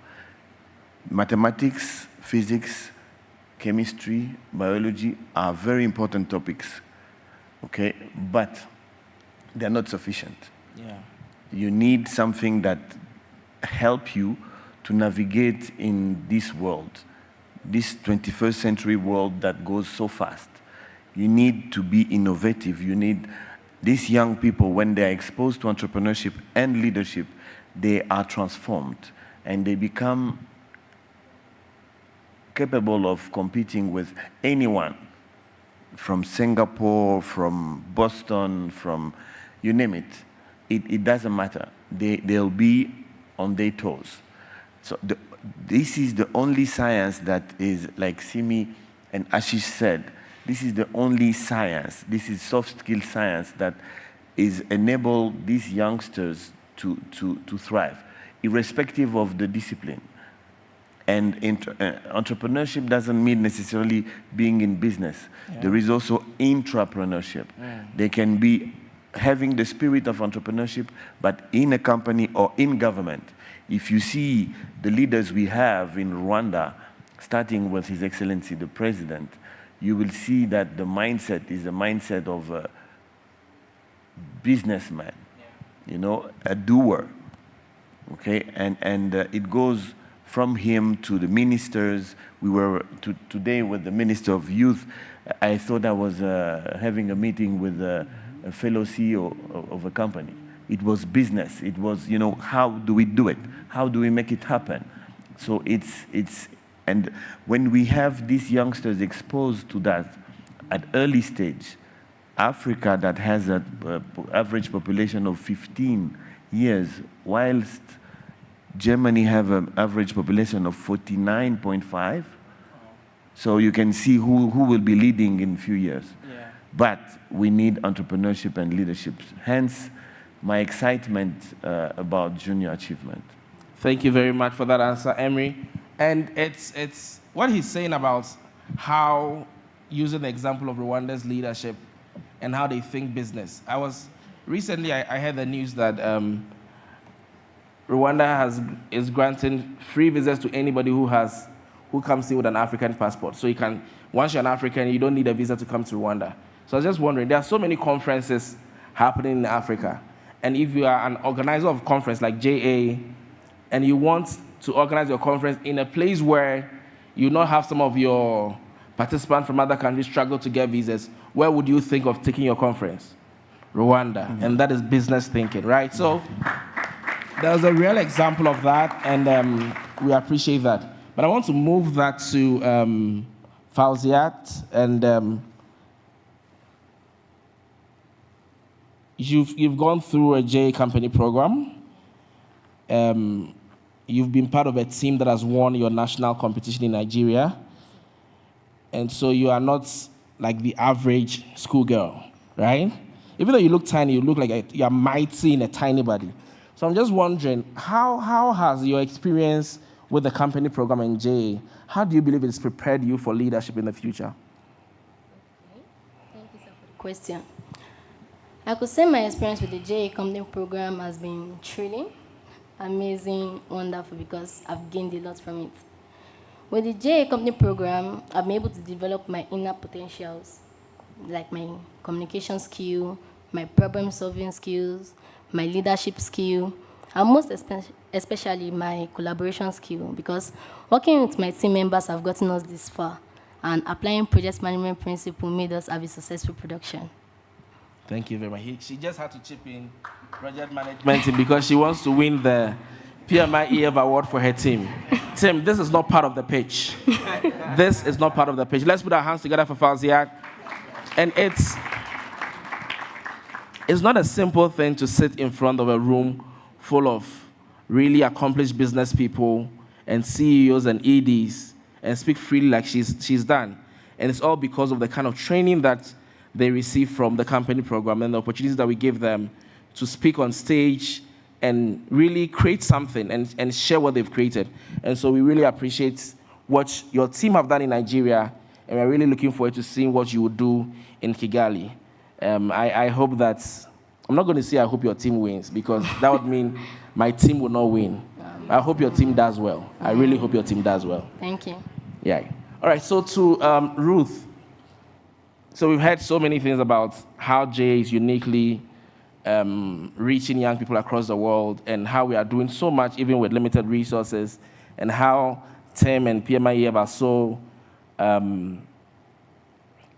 Mathematics, physics, chemistry, biology are very important topics, okay? But they're not sufficient. Yeah. You need something that help you to navigate in this world, this 21st century world that goes so fast. You need to be innovative. You need these young people, when they're exposed to entrepreneurship and leadership, they are transformed and they become capable of competing with anyone from Singapore, from Boston, from you name it. It doesn't matter. They'll be on their toes. So this is the only science that is, like Simi and Ashish said, this is the only science, this is soft skill science that is enable these youngsters to thrive, irrespective of the discipline. And entrepreneurship doesn't mean necessarily being in business. Yeah. There is also intrapreneurship. They can be having the spirit of entrepreneurship, but in a company or in government. If you see the leaders we have in Rwanda, starting with His Excellency the President, you will see that the mindset is the mindset of a businessman, you know, a doer, okay? And it goes from him to the ministers. We were today with the Minister of Youth. I thought I was having a meeting with a fellow CEO of a company. It was business. It was, you know, how do we do it? How do we make it happen? So and when we have these youngsters exposed to that at early stage, Africa that has an average population of 15 years, whilst Germany have an average population of 49.5. So you can see who will be leading in a few years. Yeah. But we need entrepreneurship and leadership. Hence, my excitement about junior achievement. Thank you very much for that answer, Emery. And it's what he's saying about how, using the example of Rwanda's leadership and how they think business. Recently I heard the news that Rwanda is granting free visas to anybody who comes in with an African passport. So you can, once you're an African, you don't need a visa to come to Rwanda. So I was just wondering, there are so many conferences happening in Africa. And if you are an organizer of a conference like JA, and you want to organize your conference in a place where you not have some of your participants from other countries struggle to get visas, where would you think of taking your conference? Rwanda. Mm-hmm. And that is business thinking, right? So there's a real example of that, and we appreciate that. But I want to move that to Fauziat, and you've gone through a J company program. You've been part of a team that has won your national competition in Nigeria. And so you are not like the average schoolgirl, right? Even though you look tiny, you look like you're mighty in a tiny body. So I'm just wondering, how has your experience with the company program in JA, how do you believe it's prepared you for leadership in the future? Thank you, sir, for the question. I could say my experience with the JA company program has been thrilling, amazing, wonderful, because I've gained a lot from it. With the JA company program, I've been able to develop my inner potentials, like my communication skill, my problem-solving skills, my leadership skill, and most especially my collaboration skill, because working with my team members have gotten us this far, and applying project management principle made us have a successful production. Thank you very much. She just had to chip in project management because she wants to win the PMI EF award for her team. Tim, this is not part of the pitch. This is not part of the pitch. Let's put our hands together for Fauziat. And it's not a simple thing to sit in front of a room full of really accomplished business people and CEOs and EDs and speak freely like she's done. And it's all because of the kind of training that they receive from the company program and the opportunities that we give them to speak on stage and really create something and share what they've created. And so we really appreciate what your team have done in Nigeria, and we're really looking forward to seeing what you will do in Kigali. I hope that, I'm not going to say I hope your team wins, because that would mean my team will not win. I hope your team does well. I really hope your team does well. Thank you. Yeah. All right, so to Ruth. So we've heard so many things about how J is uniquely reaching young people across the world, and how we are doing so much even with limited resources, and how Tim and PMIEF are so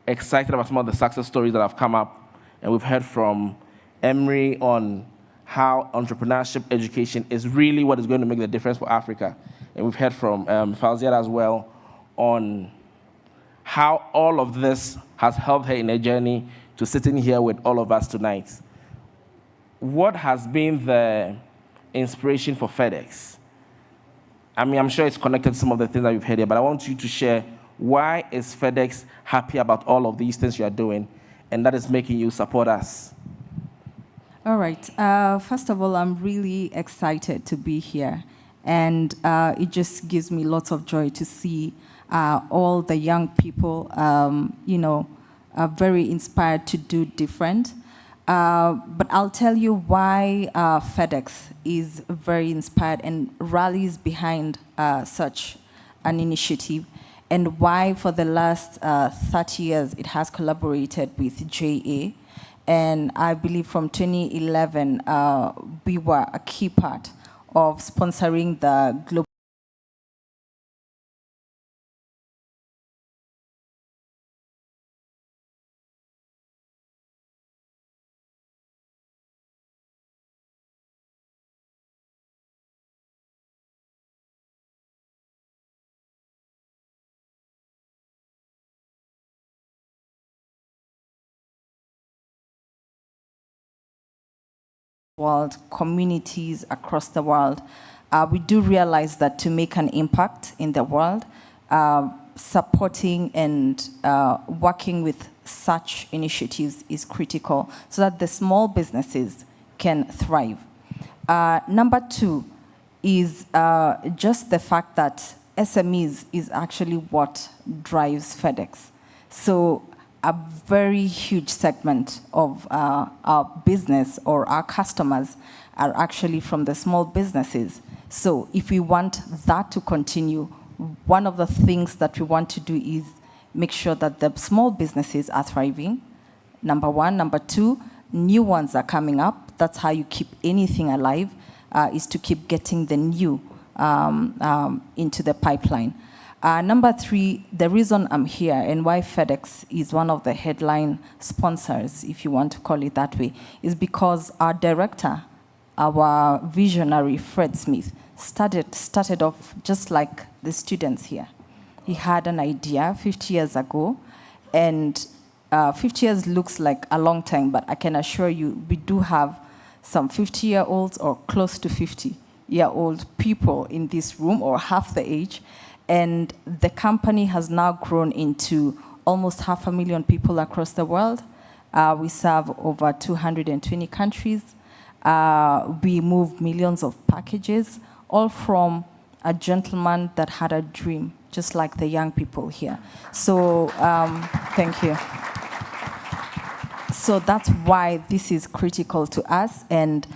excited about some of the success stories that have come up. And we've heard from Emery on how entrepreneurship education is really what is going to make the difference for Africa. And we've heard from Fauziat as well on how all of this has helped her in her journey to sitting here with all of us tonight. What has been the inspiration for FedEx? I mean, I'm sure it's connected to some of the things that we've heard here, but I want you to share, why is FedEx happy about all of these things you are doing, and that is making you support us? All right. First of all, I'm really excited to be here. And it just gives me lots of joy to see all the young people, are very inspired to do different. But I'll tell you why FedEx is very inspired and rallies behind such an initiative, and why for the last 30 years it has collaborated with JA. And I believe from 2011, we were a key part of sponsoring the global world, communities across the world. We do realize that to make an impact in the world, supporting and working with such initiatives is critical so that the small businesses can thrive. Number two is just the fact that SMEs is actually what drives FedEx. So a very huge segment of our business or our customers are actually from the small businesses. So if we want that to continue, one of the things that we want to do is make sure that the small businesses are thriving, number one. Number two, new ones are coming up. That's how you keep anything alive, is to keep getting the new into the pipeline. Number three, the reason I'm here and why FedEx is one of the headline sponsors, if you want to call it that way, is because our director, our visionary, Fred Smith, started off just like the students here. He had an idea 50 years ago, and 50 years looks like a long time, but I can assure you we do have some 50-year-olds or close to 50-year-old people in this room, or half the age. And the company has now grown into almost 500,000 people across the world. We serve over 220 countries. We move millions of packages, all from a gentleman that had a dream, just like the young people here. So thank you. So that's why this is critical to us. And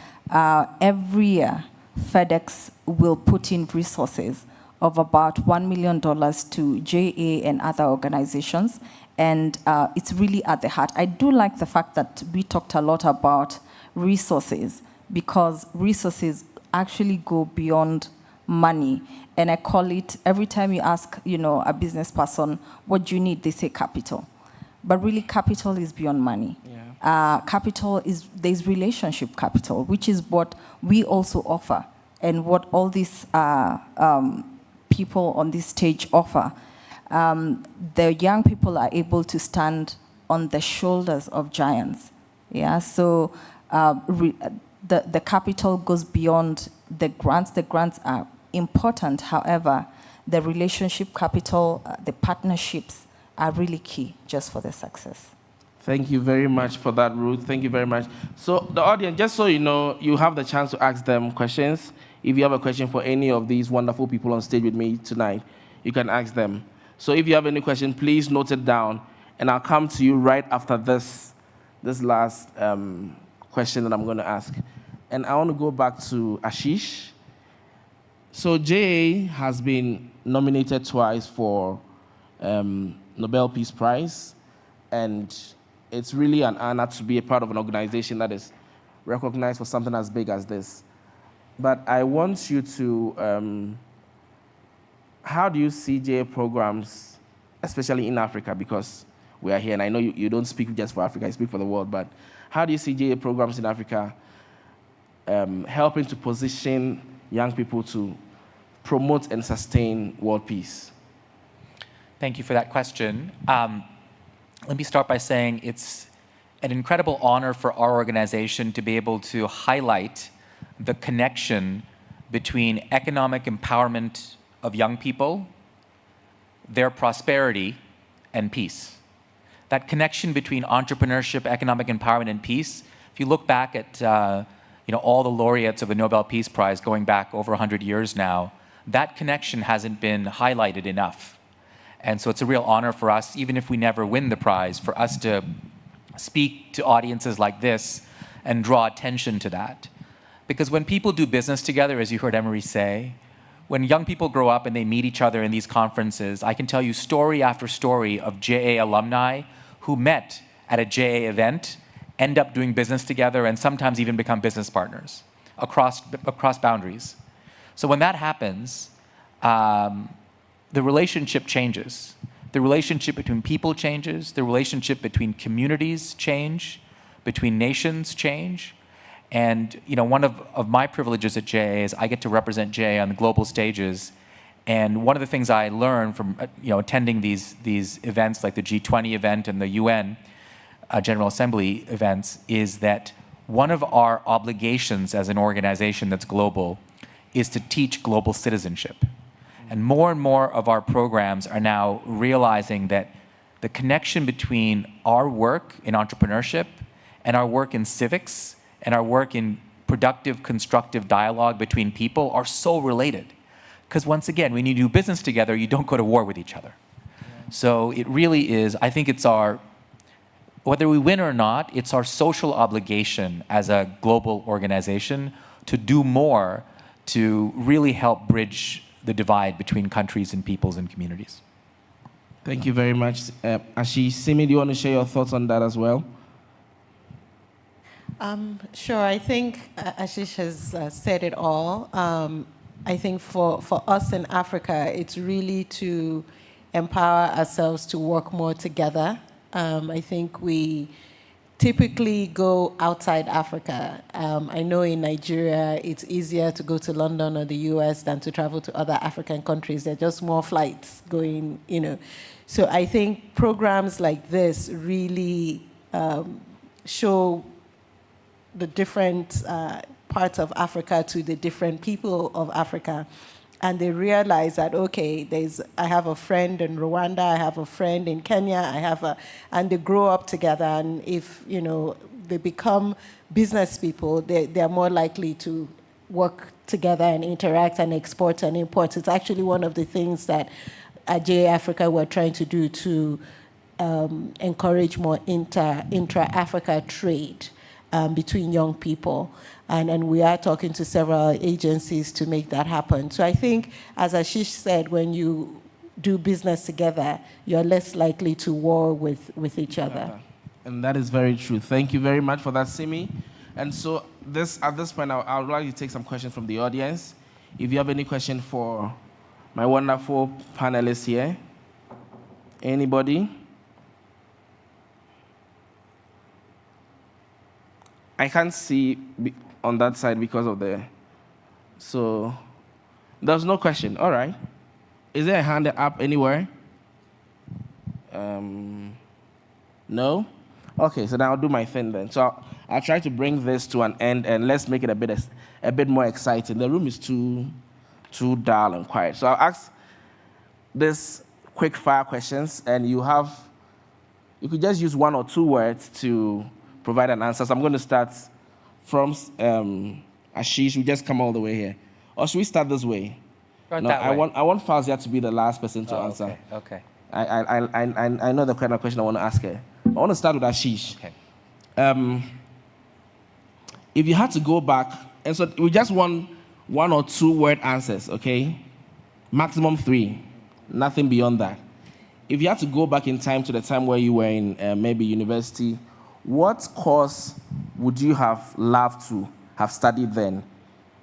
every year, FedEx will put in resources of about $1 million to JA and other organizations. And it's really at the heart. I do like the fact that we talked a lot about resources, because resources actually go beyond money. And I call it, every time you ask, a business person, what do you need? They say capital. But really, capital is beyond money. Yeah. Capital is, there's relationship capital, which is what we also offer, and what all these people on this stage offer. The young people are able to stand on the shoulders of giants. Yeah, so the capital goes beyond the grants. The grants are important. However, the relationship capital, the partnerships are really key just for the success. Thank you very much for that, Ruth. Thank you very much. So the audience, just so you know, you have the chance to ask them questions. If you have a question for any of these wonderful people on stage with me tonight, you can ask them. So if you have any question, please note it down, and I'll come to you right after this last question that I'm going to ask. And I want to go back to Ashish. So JA has been nominated twice for Nobel Peace Prize, and it's really an honor to be a part of an organization that is recognized for something as big as this. But I want you to, how do you see JA programs, especially in Africa, because we are here, and I know you don't speak just for Africa, you speak for the world, but how do you see JA programs in Africa helping to position young people to promote and sustain world peace? Thank you for that question. Let me start by saying it's an incredible honor for our organization to be able to highlight the connection between economic empowerment of young people, their prosperity, and peace. That connection between entrepreneurship, economic empowerment, and peace, if you look back at all the laureates of the Nobel Peace Prize going back over 100 years now, that connection hasn't been highlighted enough. And so it's a real honor for us, even if we never win the prize, for us to speak to audiences like this and draw attention to that. Because when people do business together, as you heard Emery say, when young people grow up and they meet each other in these conferences, I can tell you story after story of JA alumni who met at a JA event, end up doing business together, and sometimes even become business partners across boundaries. So when that happens, the relationship changes. The relationship between people changes. The relationship between communities change, between nations change. And one of my privileges at JA is I get to represent JA on the global stages. And one of the things I learned from attending these events like the G20 event and the UN General Assembly events is that one of our obligations as an organization that's global is to teach global citizenship. And more of our programs are now realizing that the connection between our work in entrepreneurship and our work in civics and our work in productive, constructive dialogue between people are so related. Because once again, when you do business together, you don't go to war with each other. So it really is, I think it's whether we win or not, it's our social obligation as a global organization to do more to really help bridge the divide between countries and peoples and communities. Thank you very much. Ashish, Simi, do you want to share your thoughts on that as well? Sure. I think Ashish has said it all. I think for us in Africa, it's really to empower ourselves to work more together. I think we typically go outside Africa. I know in Nigeria, it's easier to go to London or the US than to travel to other African countries. There are just more flights going, So I think programs like this really show the different parts of Africa to the different people of Africa. And they realize that, okay, I have a friend in Rwanda, I have a friend in Kenya, and they grow up together. And if, they become business people, they're more likely to work together and interact and export and import. It's actually one of the things that at JA Africa we're trying to do to encourage more intra-Africa trade between young people. And we are talking to several agencies to make that happen. So I think, as Ashish said, when you do business together, you're less likely to war with each other. And that is very true. Thank you very much for that, Simi. And so at this point, I would like to take some questions from the audience. If you have any question for my wonderful panelists here, anybody? I can't see on that side because of so there's no question. All right. Is there a hand up anywhere? No? Okay, so now I'll do my thing then. So I'll try to bring this to an end and let's make it a bit more exciting. The room is too dull and quiet. So I'll ask this quick fire questions and you could just use 1 or 2 words to provide an answer. So I'm going to start from Ashish. We just come all the way here. Or should we start this way? No, I want Fawzia to be the last person to answer. Okay. I know the kind of question I want to ask her. I want to start with Ashish. Okay. If you had to go back, and so we just want 1 or 2 word answers, okay? Maximum 3, nothing beyond that. If you had to go back in time to the time where you were in maybe university, what course would you have loved to have studied then?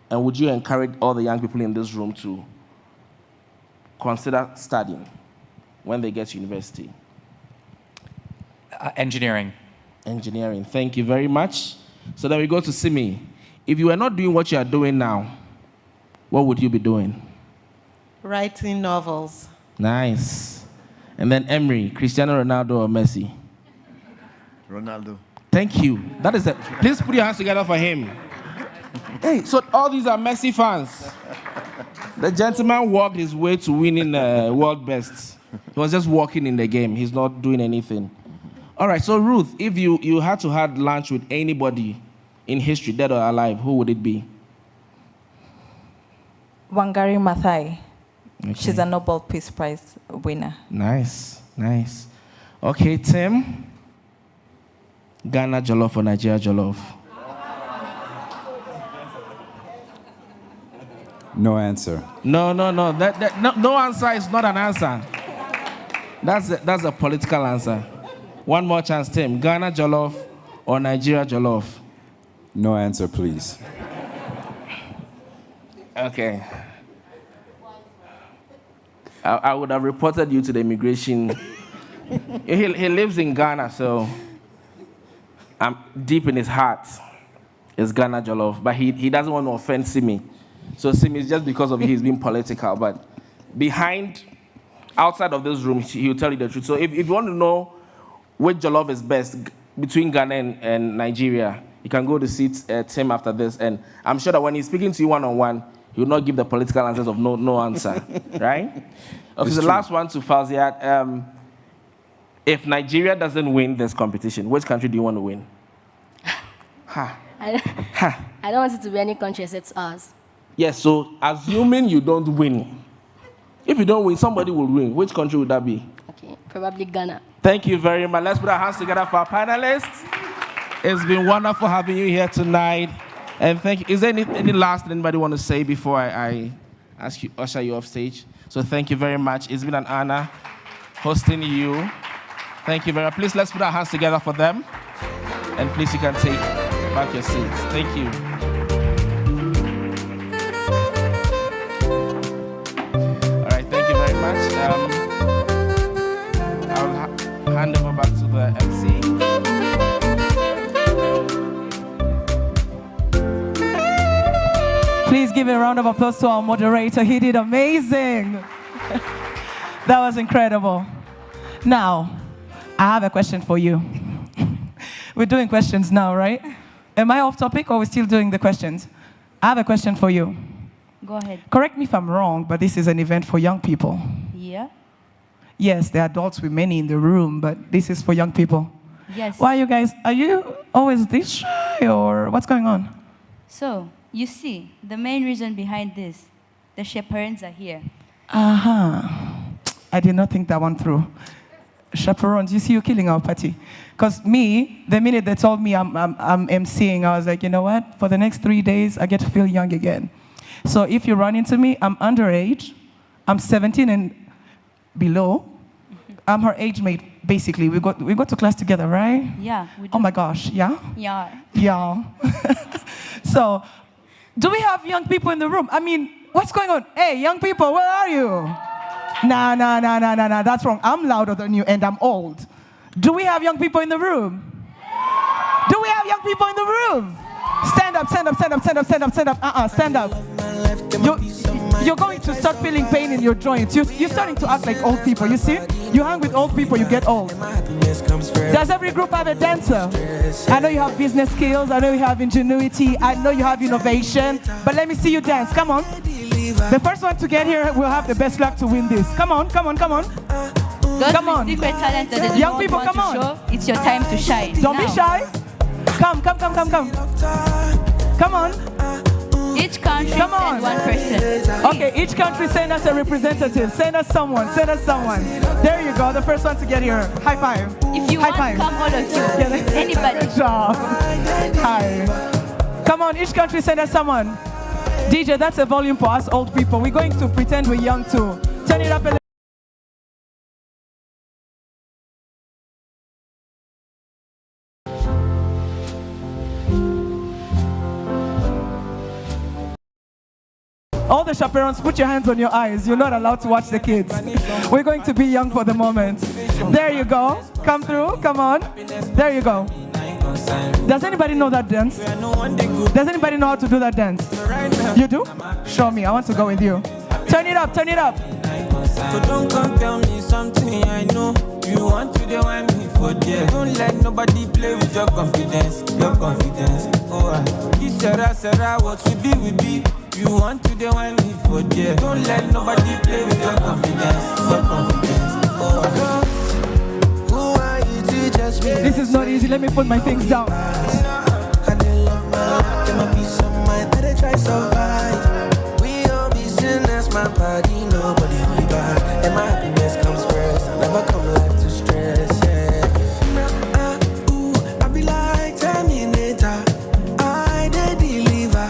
And would you encourage all the young people in this room to consider studying when they get to university? Engineering. Engineering. Thank you very much. So then we go to Simi. If you were not doing what you are doing now, what would you be doing? Writing novels. Nice. And then Emery, Cristiano Ronaldo or Messi? Ronaldo. Thank you. That is it. Please put your hands together for him. Hey, so all these are Messi fans. The gentleman walked his way to winning world best. He was just walking in the game. He's not doing anything. All right, so Ruth, if you had to have lunch with anybody in history, dead or alive, who would it be? Wangari Maathai. Okay. She's a Nobel Peace Prize winner. Nice, nice. Okay, Tim. Ghana jollof or Nigeria jollof? No answer. No. No answer is not an answer. That's a political answer. One more chance, Tim. Ghana jollof or Nigeria jollof? No answer, please. Okay. I would have reported you to the immigration. He lives in Ghana, so I'm deep in his heart. It's Ghana jollof, but he doesn't want to offend Simi. So Simi is just because of he's being political, but outside of this room, he'll tell you the truth. So if you want to know which jollof is best between Ghana and Nigeria, you can go to see Tim after this, and I'm sure that when he's speaking to you one-on-one, he will not give the political answers of no answer, right? Okay, so the last one to Fauziat. If Nigeria doesn't win this competition, which country do you want to win? I don't want it to be any country except ours. Yes, so assuming you don't win, if you don't win, somebody will win. Which country would that be? Okay, probably Ghana. Thank you very much. Let's put our hands together for our panelists. It's been wonderful having you here tonight. And thank you. Is there any last thing anybody want to say before I usher you off stage? So thank you very much. It's been an honor hosting you. Thank you very much. Please, let's put our hands together for them. And please, you can take back your seats. Thank you. All right, thank you very much. I'll hand over back to the MC. Please give a round of applause to our moderator. He did amazing. That was incredible. Now, I have a question for you. We're doing questions now, right? Am I off topic or are we still doing the questions? I have a question for you. Go ahead. Correct me if I'm wrong, but this is an event for young people. Yeah? Yes, there are adults with many in the room, but this is for young people. Yes. Why are you always this shy or what's going on? So, you see, the main reason behind this, the chaperones are here. I did not think that one through. Chaperones, you see, you're killing our party. Because me, the minute they told me I'm emceeing, I was like, you know what? For the next 3 days, I get to feel young again. So if you run into me, I'm underage. I'm 17 and below. I'm her age mate, basically. We go to class together, right? Yeah, we do. Oh my gosh, yeah? Yeah. Yeah. So, do we have young people in the room? I mean, what's going on? Hey, young people, where are you? Nah, that's wrong. I'm louder than you and I'm old. Do we have young people in the room? Do we have young people in the room? Stand up. Stand up. You're going to start feeling pain in your joints. You're starting to act like old people, you see? You hang with old people, you get old. Does every group have a dancer? I know you have business skills, I know you have ingenuity, I know you have innovation, but let me see you dance, come on. The first one to get here will have the best luck to win this. Come on. Come on. Secret talent that young people, come on. Show. It's your time to shine. Don't be shy. Come. Come on. Each country send one person. Okay, each country send us a representative. Send us someone. There you go, the first one to get here. High five. If you want, come all of you. Anybody. Good job. Hi. Come on, each country send us someone. DJ, that's a volume for us old people. We're going to pretend we're young too. Turn it up a little. All the chaperones, put your hands on your eyes. You're not allowed to watch the kids. We're going to be young for the moment. There you go. Come through. Come on. There you go. Does anybody know that dance? Does anybody know how to do that dance? You do? Show me. I want to go with you. Turn it up. So don't come tell me something I know. You want to want me for there. Don't let nobody play with your confidence. Oh, you Sarah, what we be. You want to want me for there. Don't let nobody play with your confidence. Oh, who are you to judge me? This is not easy. Let me put my things down. I love my left, get my peace of mind. That I try survive. We all be sinners, my body, nobody holy bad. And my happiness comes first. I never come life to stress, yeah. Nah, ooh, I be like Terminator. I dey deliver.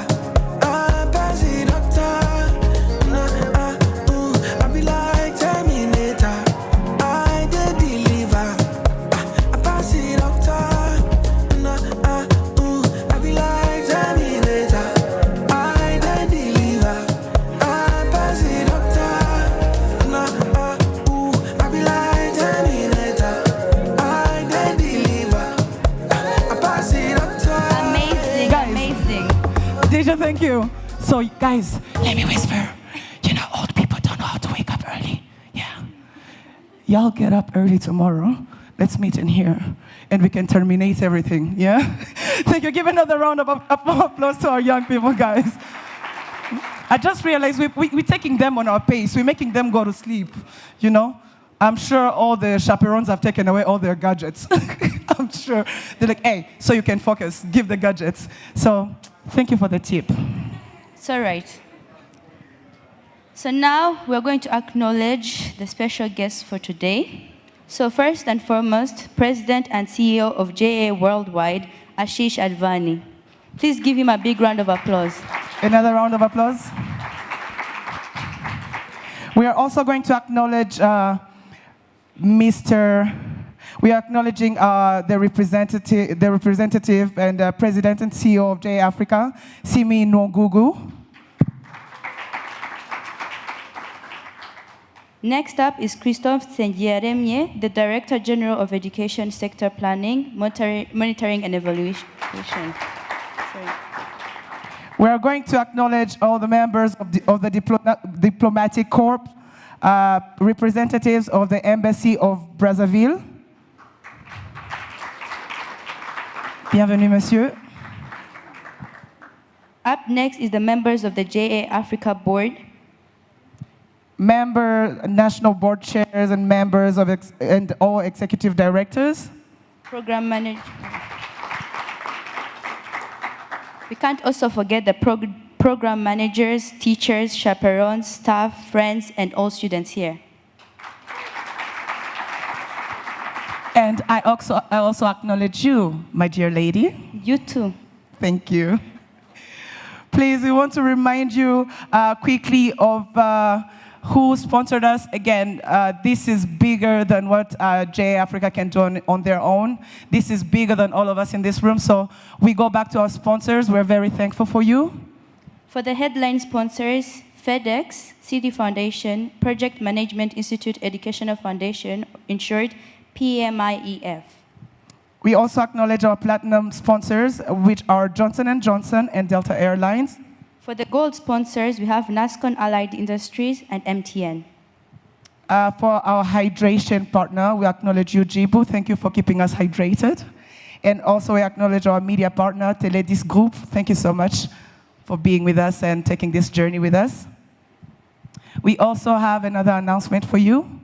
I pass it doctor. Nah, ooh, I be like Terminator. I dey deliver. I pass it doctor. Nah, ooh, I be like Terminator. I dey deliver. I pass it doctor. Nah, ooh, I be like Terminator. I dey deliver. I pass it doctor. Amazing, Guys. amazing. Deja, thank you. So, guys, let me whisper. You know, old people don't know how to wake up early. Yeah. Y'all get up early tomorrow. Let's meet in here, and we can terminate everything. Yeah. Thank you. Give another round of applause to our young people, guys. I just realized we're taking them on our pace. We're making them go to sleep. You know. I'm sure all the chaperones have taken away all their gadgets. I'm sure they're like, hey, so you can focus. Give the gadgets. So, thank you for the tip. It's all right. So now we're going to acknowledge the special guests for today. So first and foremost, President and CEO of JA Worldwide, Ashish Advani. Please give him a big round of applause. Another round of applause. We are also going to acknowledge we are acknowledging the representative and president and CEO of JA Africa, Simi Nwogugu. Next up is Christophe Sengyeremye, the Director General of Education Sector Planning, Monitoring and Evaluation. Sorry. We are going to acknowledge all the members of the diplomatic corps, representatives of the Embassy of Brazzaville. Bienvenue, monsieur. Up next is the members of the JA Africa Board. National board chairs and members of and all executive directors. Program manager. We can't also forget the program managers, teachers, chaperones, staff, friends, and all students here. And I also acknowledge you, my dear lady. You too. Thank you. Please, we want to remind you quickly of who sponsored us. Again, this is bigger than what JA Africa can do on their own. This is bigger than all of us in this room. So we go back to our sponsors. We're very thankful for you. For the headline sponsors, FedEx, City Foundation, Project Management Institute Educational Foundation, in short, PMIEF. We also acknowledge our platinum sponsors, which are Johnson & Johnson and Delta Airlines. For the gold sponsors, we have NASCON Allied Industries and MTN. For our hydration partner, we acknowledge you, Jibu. Thank you for keeping us hydrated. And also we acknowledge our media partner, Teledis Group. Thank you so much for being with us and taking this journey with us. We also have another announcement for you.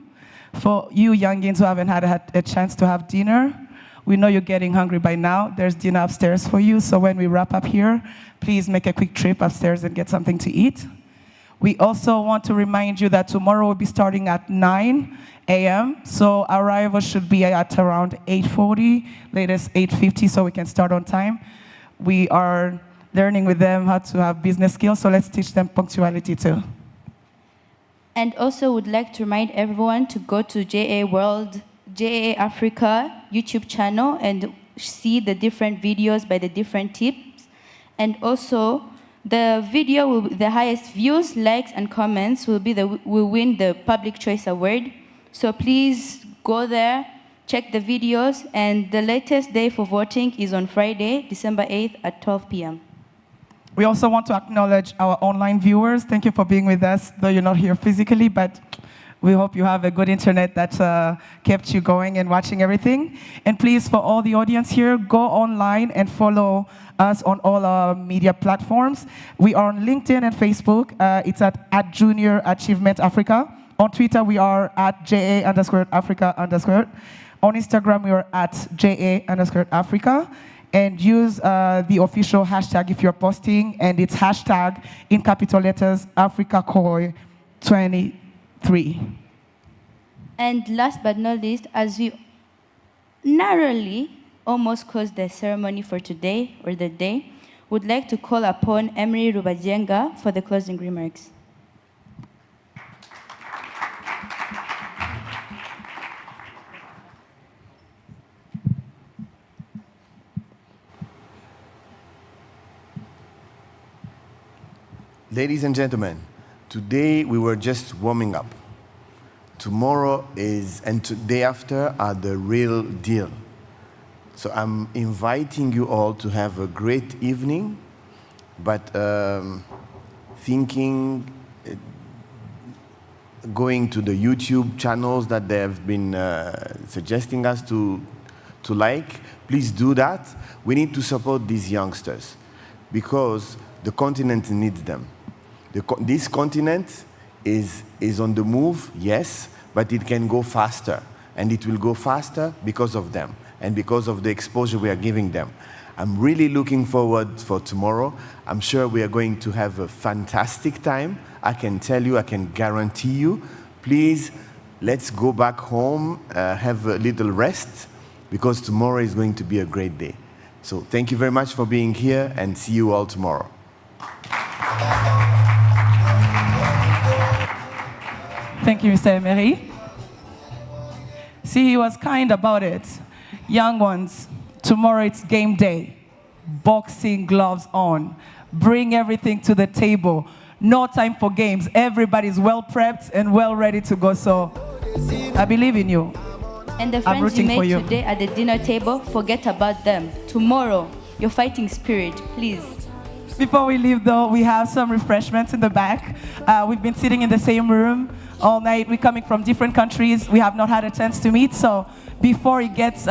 For you youngins who haven't had a chance to have dinner, we know you're getting hungry by now. There's dinner upstairs for you. So when we wrap up here, please make a quick trip upstairs and get something to eat. We also want to remind you that tomorrow we'll be starting at 9 a.m. So our arrival should be at around 8:40, latest 8:50, so we can start on time. We are learning with them how to have business skills, so let's teach them punctuality too. And also would like to remind everyone to go to JA Africa YouTube channel and see the different videos by the different tips. And also, the video with the highest views, likes, and comments will win the Public Choice Award. So please go there, check the videos, and the latest day for voting is on Friday, December 8th at 12 p.m. We also want to acknowledge our online viewers. Thank you for being with us, though you're not here physically, but we hope you have a good internet that kept you going and watching everything. And please, for all the audience here, go online and follow us on all our media platforms. We are on LinkedIn and Facebook. It's at Junior Achievement Africa. On Twitter, we are at JA_Africa_. On Instagram, we are at JA_Africa. and use the official hashtag if you're posting, and it's hashtag in capital letters Africa COY 23. And last but not least, as we narrowly almost close the ceremony for today or the day, would like to call upon Emery Rubajenga for the closing remarks. Ladies and gentlemen, today we were just warming up. Tomorrow is, and the day after are the real deal. So I'm inviting you all to have a great evening, but thinking, going to the YouTube channels that they have been suggesting us to like, please do that. We need to support these youngsters because the continent needs them. This continent is on the move, yes, but it can go faster. And it will go faster because of them and because of the exposure we are giving them. I'm really looking forward for tomorrow. I'm sure we are going to have a fantastic time. I can tell you, I can guarantee you. Please, let's go back home, have a little rest, because tomorrow is going to be a great day. So thank you very much for being here, and see you all tomorrow. Thank you, Mr. Emery. See, he was kind about it. Young ones, tomorrow it's game day. Boxing gloves on. Bring everything to the table. No time for games. Everybody's well prepped and well ready to go. So I believe in you. And the I'm friends you rooting for made you. today at the dinner table, forget about them. Tomorrow, your fighting spirit, please. Before we leave, though, we have some refreshments in the back. We've been sitting in the same room all night. We're coming from different countries. We have not had a chance to meet. So before it gets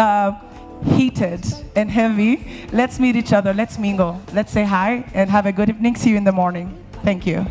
heated and heavy, let's meet each other. Let's mingle. Let's say hi and have a good evening. See you in the morning. Thank you.